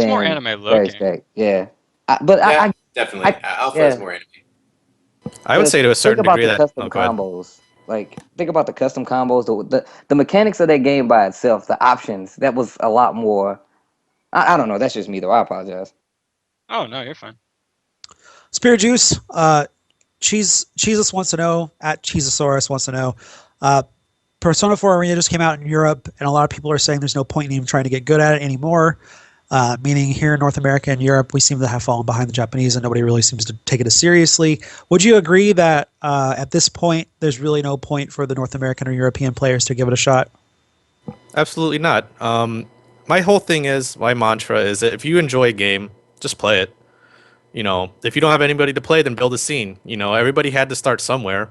more anime looking. Third Strike. Yeah. Yeah, I definitely. I Alpha is yeah. more anime. I would say to a Think certain about degree the that. custom Oh, go ahead. combos. Like think about the custom combos. The mechanics of that game by itself, the options. That was a lot more. I don't know. That's just me though. I apologize. Oh no, you're fine. Spirit Juice, Jesus wants to know, at Cheezosaurus wants to know. Uh, Persona 4 Arena just came out in Europe, and a lot of people are saying there's no point in even trying to get good at it anymore. Meaning here in North America and Europe, we seem to have fallen behind the Japanese, and nobody really seems to take it as seriously. Would you agree that at this point, there's really no point for the North American or European players to give it a shot? Absolutely not. My whole thing is, my mantra is that if you enjoy a game, just play it. If you don't have anybody to play, then build a scene. Everybody had to start somewhere.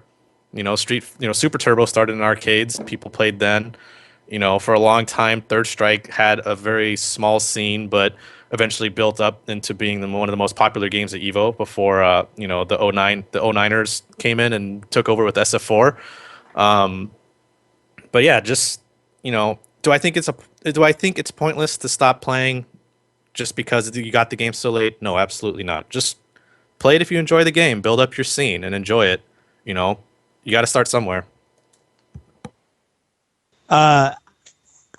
Super Turbo started in arcades. People played then. For a long time, Third Strike had a very small scene, but eventually built up into being one of the most popular games at Evo before, the 09ers came in and took over with SF4. Um, but yeah, just, do I think it's pointless to stop playing just because you got the game so late? No, absolutely not. Just play it if you enjoy the game, build up your scene and enjoy it. You know, you got to start somewhere. Uh,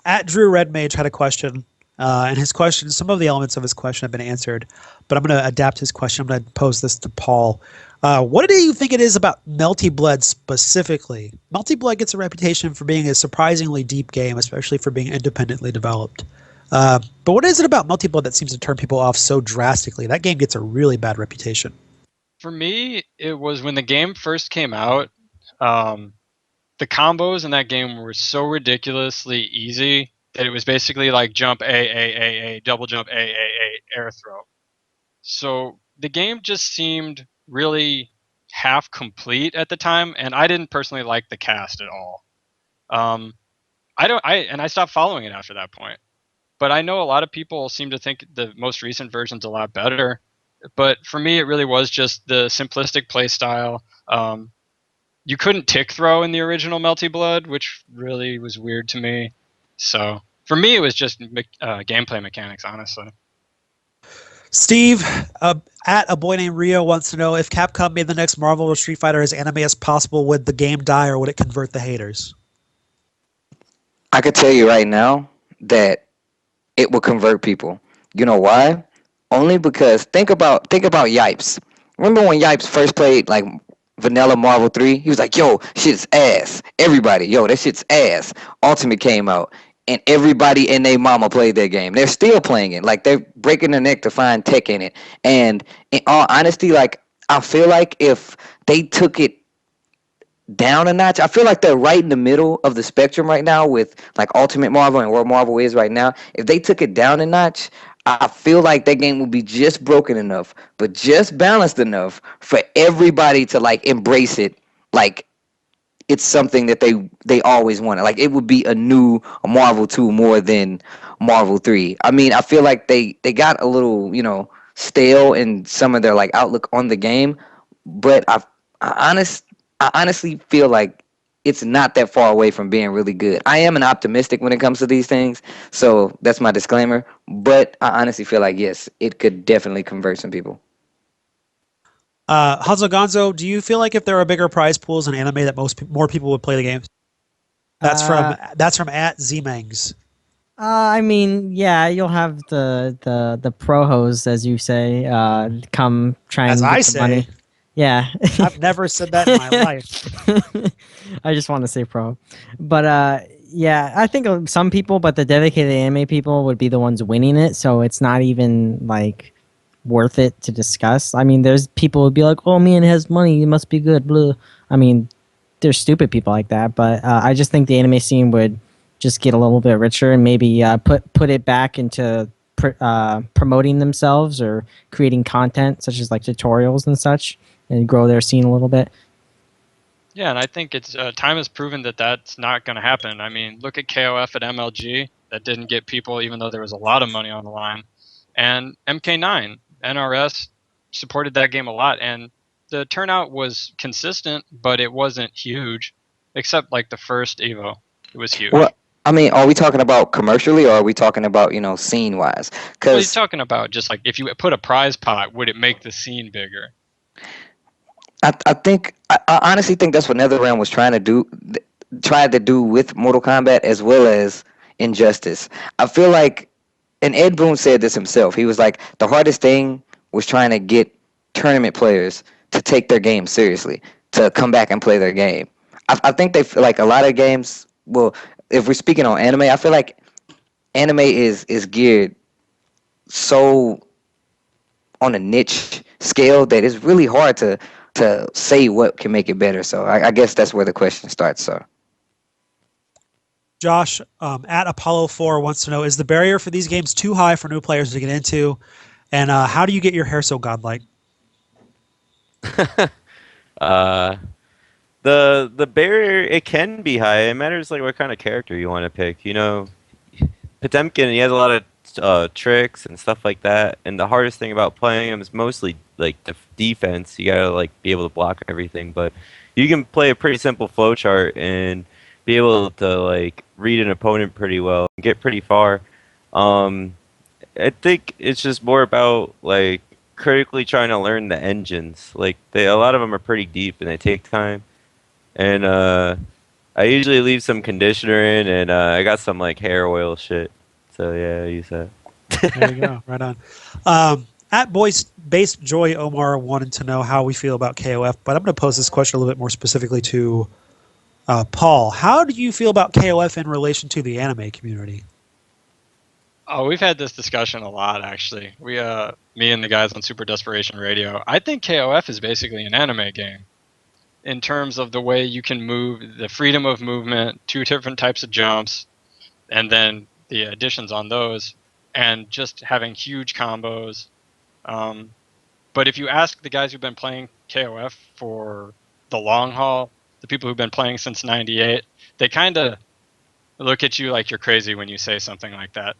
at Drew Redmage had a question, and his question, some of the elements of his question have been answered, but I'm going to adapt his question. I'm going to pose this to Paul. What do you think it is about Melty Blood specifically? Melty Blood gets a reputation for being a surprisingly deep game, especially for being independently developed. But what is it about Melty Blood that seems to turn people off so drastically? That game gets a really bad reputation. For me, it was when the game first came out. The combos in that game were so ridiculously easy that it was basically like jump A, double jump A, air throw. So the game just seemed really half complete at the time, and I didn't personally like the cast at all. Um, I stopped following it after that point. But I know a lot of people seem to think the most recent version's a lot better. But for me, it really was just the simplistic play style. You couldn't tick throw in the original Melty Blood, which really was weird to me. So for me, it was just gameplay mechanics, honestly. Steve, at a boy named Rio wants to know if Capcom made the next Marvel or Street Fighter as anime as possible, would the game die or would it convert the haters? I could tell you right now that it will convert people. You know why? Only because think about Yipes. Remember when Yipes first played like Vanilla Marvel 3? He was like, "Yo, shit's ass." Everybody, "Yo, that shit's ass." Ultimate came out, and everybody and their mama played that game. They're still playing it. Like they're breaking their neck to find tech in it. And in all honesty, like I feel like if they took it down a notch. I feel like they're right in the middle of the spectrum right now with like Ultimate Marvel and where Marvel is right now. If they took it down a notch, I feel like that game would be just broken enough, but just balanced enough for everybody to like embrace it. Like it's something that they always wanted. Like it would be a Marvel 2 more than Marvel 3. I mean, I feel like they got a little, stale in some of their like outlook on the game, but I honest I honestly feel like it's not that far away from being really good. I am an optimistic when it comes to these things, so that's my disclaimer, but I honestly feel like yes, it could definitely convert some people. Hanzo Gonzo, do you feel like if there were bigger prize pools in anime that more people would play the games? That's from at Zmangs. I mean, yeah, you'll have the pro hos, as you say, come try and As get I the say, money. Yeah, I've never said that in my life. I just want to say pro, but yeah, I think some people, but the dedicated anime people would be the ones winning it, so it's not even like worth it to discuss. I mean, there's people would be like, "Oh, man, it has money, it must be good." Blah. I mean, there's stupid people like that, but I just think the anime scene would just get a little bit richer and maybe put it back into promoting themselves or creating content such as like tutorials and such, and grow their scene a little bit. Yeah, and I think it's time has proven that that's not going to happen. I mean, look at KOF at MLG. That didn't get people, even though there was a lot of money on the line. And MK9, NRS supported that game a lot, and the turnout was consistent, but it wasn't huge, except like the first Evo. It was huge. Well, I mean, are we talking about commercially, or are we talking about scene wise? Well, he's Because talking about just like if you put a prize pot, would it make the scene bigger? I honestly think that's what NetherRealm was tried to do with Mortal Kombat as well as Injustice. I feel like, and Ed Boon said this himself. He was like, the hardest thing was trying to get tournament players to take their game seriously, to come back and play their game. I think they feel like a lot of games. Well, if we're speaking on anime, I feel like anime is geared so on a niche scale that it's really hard to say what can make it better. So I guess that's where the question starts. So Josh at Apollo 4 wants to know: is the barrier for these games too high for new players to get into? And how do you get your hair so godlike? uh, the barrier, it can be high. It matters like what kind of character you want to pick. Potemkin, he has a lot of tricks and stuff like that. And the hardest thing about playing him is mostly like defense. You gotta like be able to block everything. But you can play a pretty simple flowchart and be able to like read an opponent pretty well and get pretty far. I think it's just more about like critically trying to learn the engines. Like a lot of them are pretty deep and they take time. And I usually leave some conditioner in, and I got some like hair oil shit. So yeah, I use that. There you go. Right on. At Boys Based Joy Omar wanted to know how we feel about KOF, but I'm going to pose this question a little bit more specifically to Paul. How do you feel about KOF in relation to the anime community? Oh, we've had this discussion a lot, actually. Me and the guys on Super Desperation Radio. I think KOF is basically an anime game in terms of the way you can move, the freedom of movement, 2 different types of jumps, and then the additions on those, and just having huge combos. But if you ask the guys who've been playing KOF for the long haul, the people who've been playing since '98, they kind of look at you like you're crazy when you say something like that.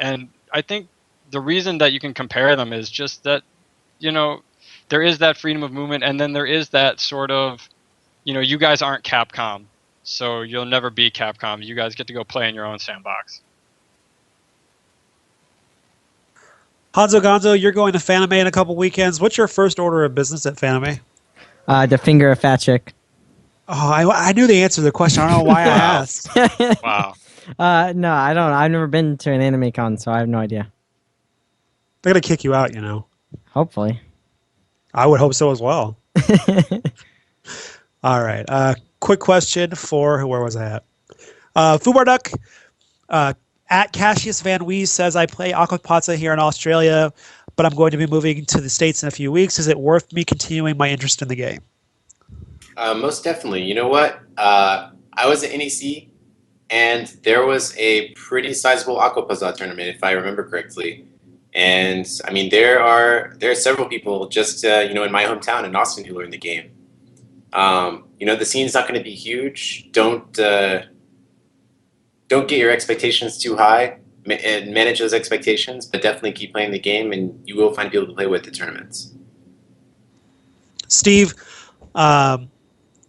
And I think the reason that you can compare them is just that, there is that freedom of movement, and then there is that sort of, you guys aren't Capcom, so you'll never be Capcom. You guys get to go play in your own sandbox. Hanzo Gonzo, you're going to Fanime in a couple weekends. What's your first order of business at Fanime? To finger a fat chick. Oh, I knew the answer to the question. I don't know why I asked. Wow. No, I don't. I've never been to an anime con, so I have no idea. They're going to kick you out, Hopefully. I would hope so as well. All right. Quick question for, where was I at? Fubarduck at Cassius Van Wees says, I play Aquapazza here in Australia, but I'm going to be moving to the States in a few weeks. Is it worth me continuing my interest in the game? Most definitely. You know what? I was at NEC, and there was a pretty sizable Aquapazza tournament, if I remember correctly. And I mean, there are several people just in my hometown in Austin who learned the game. The scene's not going to be huge. Don't get your expectations too high and manage those expectations, but definitely keep playing the game, and you will find people to play with the tournaments. Steve,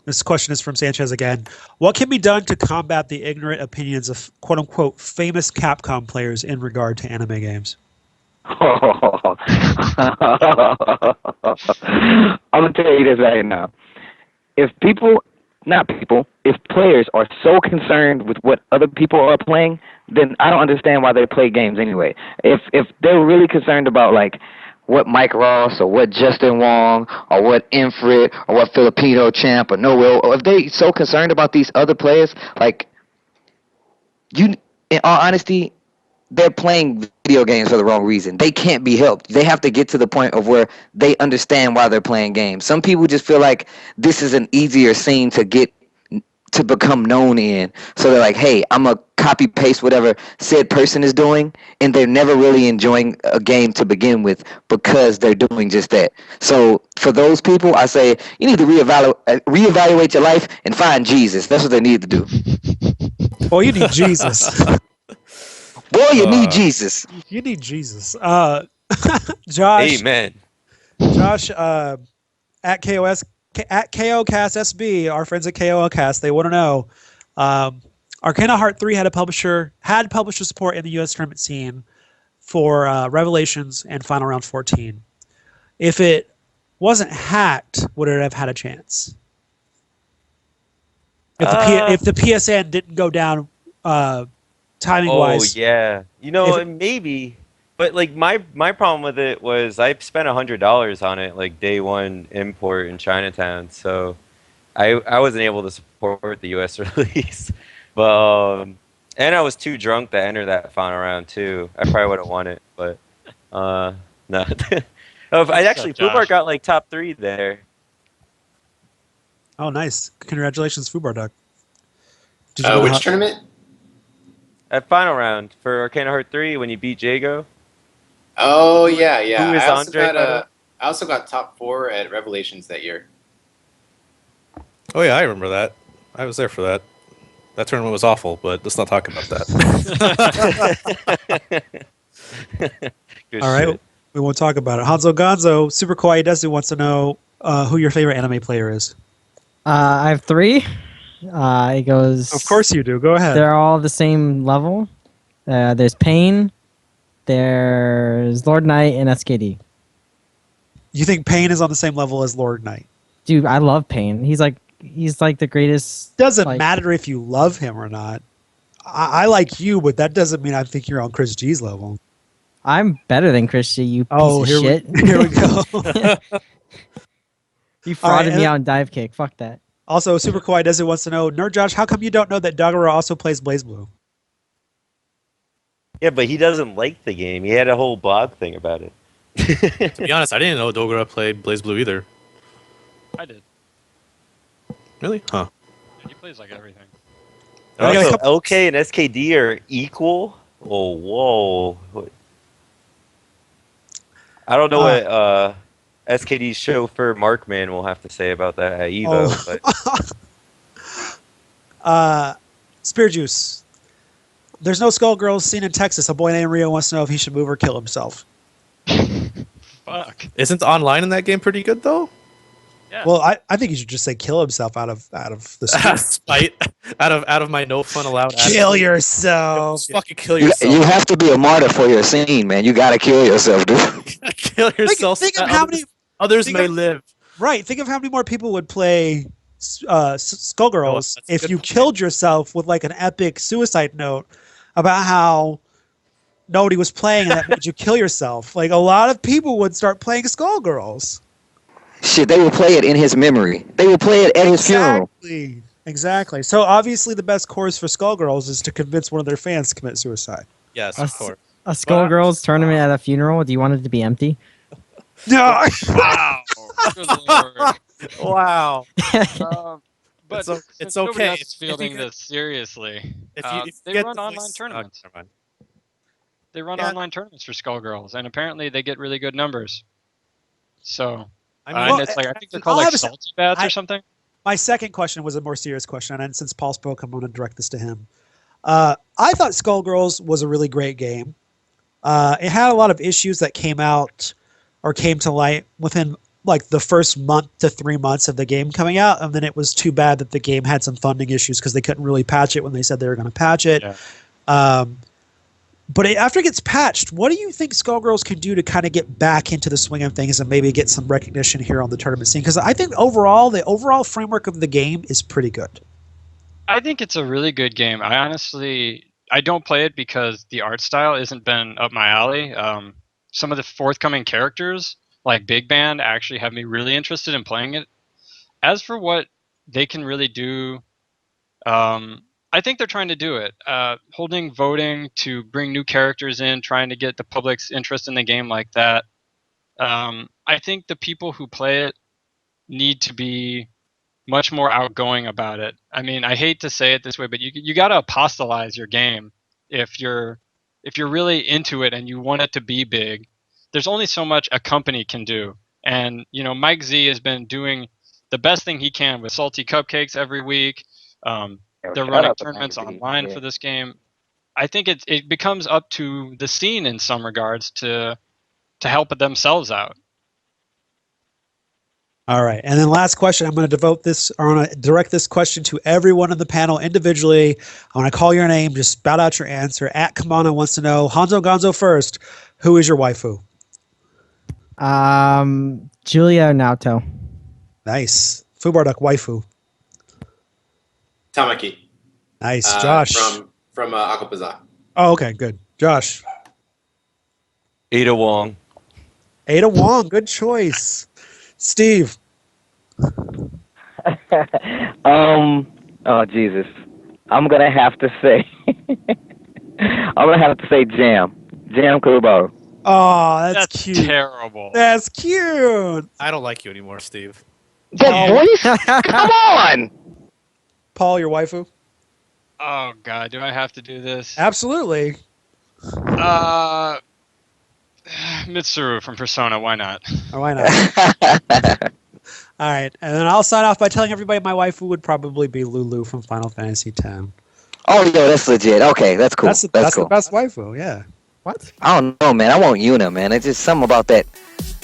this question is from Sanchez again. What can be done to combat the ignorant opinions of quote-unquote famous Capcom players in regard to anime games? I'm gonna tell you this right now. If players are so concerned with what other people are playing, then I don't understand why they play games anyway. If they're really concerned about like what Mike Ross or what Justin Wong or what Infrit or what Filipino Champ or Noel, or if they so concerned about these other players, like in all honesty, they're playing video games for the wrong reason. They can't be helped. They have to get to the point of where they understand why they're playing games. Some people just feel like this is an easier scene to become known in. So they're like, hey, I'm going to copy paste whatever said person is doing, and they're never really enjoying a game to begin with because they're doing just that. So for those people, I say you need to reevaluate your life and find Jesus. That's what they need to do. Well, you need Jesus. Boy, you need Jesus. You need Jesus. Josh. Amen. Josh, at KOCast SB, our friends at KOCast, they want to know, Arcana Heart 3 had publisher support in the U.S. tournament scene for Revelations and Final Round 14. If it wasn't hacked, would it have had a chance? If the PSN didn't go down timing wise. Oh yeah, maybe, but like my problem with it was I spent $100 on it like day one import in Chinatown, so I wasn't able to support the U.S. release, but and I was too drunk to enter that final round too. I probably would have won it, but no. I actually Fubar got like top 3 there. Oh, nice! Congratulations, Fubar Duck. Which tournament? At final round for Arcana Heart 3 when you beat Jago. Oh yeah. Who is Andre? I also got top 4 at Revelations that year. Oh yeah, I remember that. I was there for that. That tournament was awful, but let's not talk about that. All right, we won't talk about it. Hanzo Gonzo, Super Kawaii Desu wants to know who your favorite anime player is. I have 3. It goes. Of course you do. Go ahead. They're all the same level. There's Pain, there's Lord Knight, and SKD. You think Pain is on the same level as Lord Knight? Dude, I love Pain. He's like the greatest. Doesn't matter if you love him or not. I like you, but that doesn't mean I think you're on Chris G's level. I'm better than Chris G. You piece of shit. Here we go. You frauded me out in Dive Kick. Fuck that. Also, Super Kawaii Desert wants to know, Nerd Josh, how come you don't know that Dagura also plays BlazBlue? Yeah, but he doesn't like the game. He had a whole blog thing about it. To be honest, I didn't know Dogura played BlazBlue either. I did. Really? Huh. He plays like everything. Also, LK and SKD are equal? Oh, whoa. I don't know what SKD's chauffeur Markman will have to say about that at Evo. But. Spear Juice. There's no Skullgirls scene in Texas. A boy named Rio wants to know if he should move or kill himself. Fuck. Isn't online in that game pretty good though? Yeah. Well, I think you should just say kill himself out of the spite. out of my no fun allowed. Kill yourself. Just fucking kill yourself. You have to be a martyr for your scene, man. You gotta kill yourself, dude. Kill yourself. Think of how many others may live. Right. Think of how many more people would play Skullgirls if you killed yourself with like an epic suicide note about how nobody was playing and that made you kill yourself. Like a lot of people would start playing Skullgirls. Shit, they will play it in his memory. They will play it at his funeral. Exactly. So obviously the best course for Skullgirls is to convince one of their fans to commit suicide. Yes, of course. A Skullgirls tournament at a funeral? Do you want it to be empty? No. Wow. Good Lord. Wow. But it's nobody okay. else is fielding this seriously. If they run online tournaments. They run online tournaments for Skullgirls, and apparently they get really good numbers. So, and it's like I think they're called like salty bats or something. My second question was a more serious question, and since Paul spoke, I'm going to direct this to him. I thought Skullgirls was a really great game. It had a lot of issues that came to light within like the first month to 3 months of the game coming out, and then it was too bad that the game had some funding issues because they couldn't really patch it when they said they were going to patch it. Yeah. But after it gets patched, what do you think Skullgirls can do to kind of get back into the swing of things and maybe get some recognition here on the tournament scene? Because I think the overall framework of the game is pretty good. I think it's a really good game. I don't play it because the art style isn't been up my alley. Some of the forthcoming characters, like Big Band, actually have me really interested in playing it. As for what they can really do, I think they're trying to do it. Holding voting to bring new characters in, trying to get the public's interest in the game like that. I think the people who play it need to be much more outgoing about it. I mean, I hate to say it this way, but you got to apostolize your game if you're really into it and you want it to be big. There's only so much a company can do. And, Mike Z has been doing the best thing he can with salty cupcakes every week. They're running tournaments online for this game. I think it becomes up to the scene in some regards to help themselves out. All right, and then last question. I'm going to direct this question to everyone on the panel individually. I want to call your name. Just spout out your answer. At Kamana wants to know, Hanzo Gonzo first. Who is your waifu? Julia Naoto. Nice. Fubarduck waifu. Tamaki. Nice. Josh. From Akapaza. Oh, okay, good. Josh. Ada Wong. Ada Wong, good choice. Steve. Oh Jesus. I'm gonna have to say Jam. Jam Kubo. Oh, that's cute. Terrible. That's cute. I don't like you anymore, Steve. That voice? Come on! Paul, your waifu? Oh God, do I have to do this? Absolutely. Mitsuru from Persona. Why not? Oh, why not? All right, and then I'll sign off by telling everybody my waifu would probably be Lulu from Final Fantasy X. Oh, yo, that's legit. Okay, that's cool. That's cool. the best waifu, yeah. What? I don't know, man. I want Yuna, man. It's just something about that.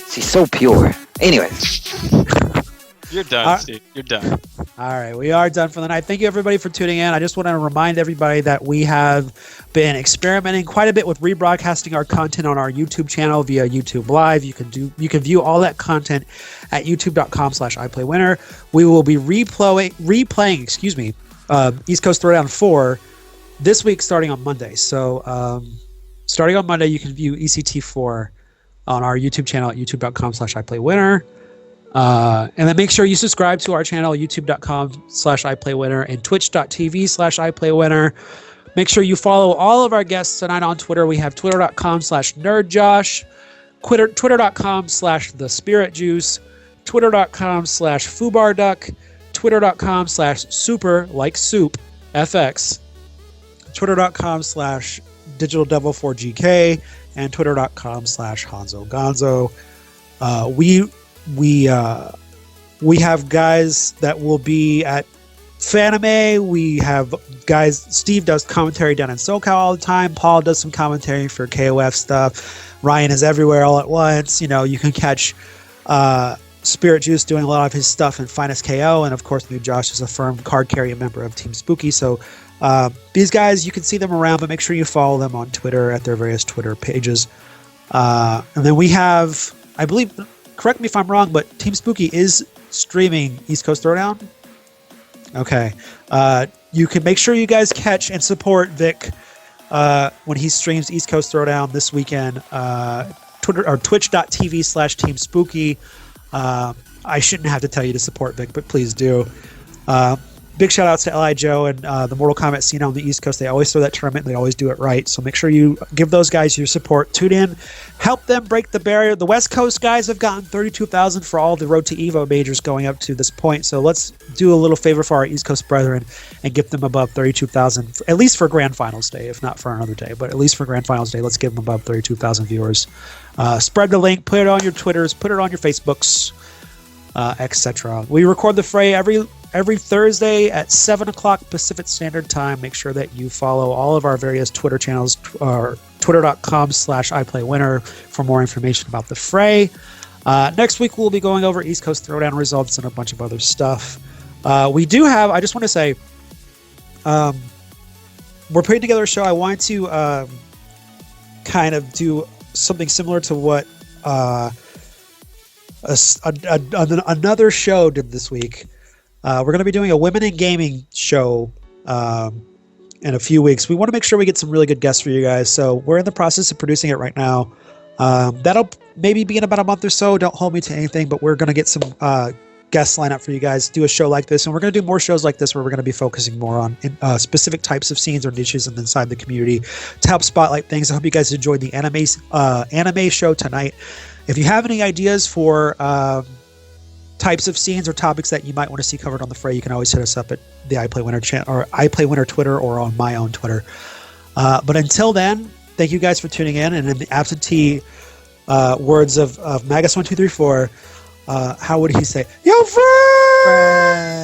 She's so pure. Anyways. You're done, Steve. You're done. All right, we are done for the night. Thank you, everybody, for tuning in. I just want to remind everybody that we have been experimenting quite a bit with rebroadcasting our content on our YouTube channel via YouTube Live. You can view all that content at youtube.com/iplaywinner. We will be replaying, East Coast Throwdown 4 this week starting on Monday. So starting on Monday, you can view ECT4 on our YouTube channel at youtube.com/iplaywinner. And then make sure you subscribe to our channel, youtube.com/iplaywinner and twitch.tv/iplaywinner. Make sure you follow all of our guests tonight on Twitter. We have twitter.com/nerdjosh, twitter.com/thespiritjuice, twitter.com/fubarduck, twitter.com/super like soup fx, twitter.com/digitaldevil4gk, and twitter.com/hanzogonzo. We have guys that will be at Fanime. We have guys. Steve does commentary down in SoCal all the time. Paul does some commentary for KOF stuff. Ryan is everywhere all at once. You know, you can catch Spirit Juice doing a lot of his stuff in Finest KO, and of course, new Josh is a firm card carrying member of Team Spooky. So these guys, you can see them around, but make sure you follow them on Twitter at their various Twitter pages. And then we have, I believe, correct me if I'm wrong, but Team Spooky is streaming East Coast Throwdown. Okay. You can make sure you guys catch and support Vic when he streams East Coast Throwdown this weekend. Twitter or twitch.tv/Team Spooky. I shouldn't have to tell you to support Vic, but please do. Big shout outs to L.I. Joe and the Mortal Kombat scene on the East Coast. They always throw that tournament and they always do it right. So make sure you give those guys your support. Tune in. Help them break the barrier. The West Coast guys have gotten 32,000 for all the Road to Evo majors going up to this point. So let's do a little favor for our East Coast brethren and get them above 32,000, at least for Grand Finals Day, if not for another day. But at least for Grand Finals Day, let's get them above 32,000 viewers. Spread the link. Put it on your Twitters. Put it on your Facebooks, etc. We record the Fray every Thursday at 7 o'clock Pacific Standard Time. Make sure that you follow all of our various Twitter channels, twitter.com/iplaywinner for more information about the Fray. Next week, we'll be going over East Coast Throwdown results and a bunch of other stuff. We do have, I just want to say, we're putting together a show. I wanted to kind of do something similar to what another show did this week. We're going to be doing a Women in Gaming show in a few weeks. We want to make sure we get some really good guests for you guys. So we're in the process of producing it right now. That'll maybe be in about a month or so. Don't hold me to anything, but we're going to get some guests lined up for you guys, do a show like this. And we're going to do more shows like this where we're going to be focusing more on specific types of scenes or niches and inside the community to help spotlight things. I hope you guys enjoyed the anime show tonight. If you have any ideas for types of scenes or topics that you might want to see covered on the Fray, you can always hit us up at the iPlayWinner channel or iPlayWinner Twitter or on my own Twitter. But until then, thank you guys for tuning in. And in the absentee words of Magus1234, how would he say, Yo, Fray!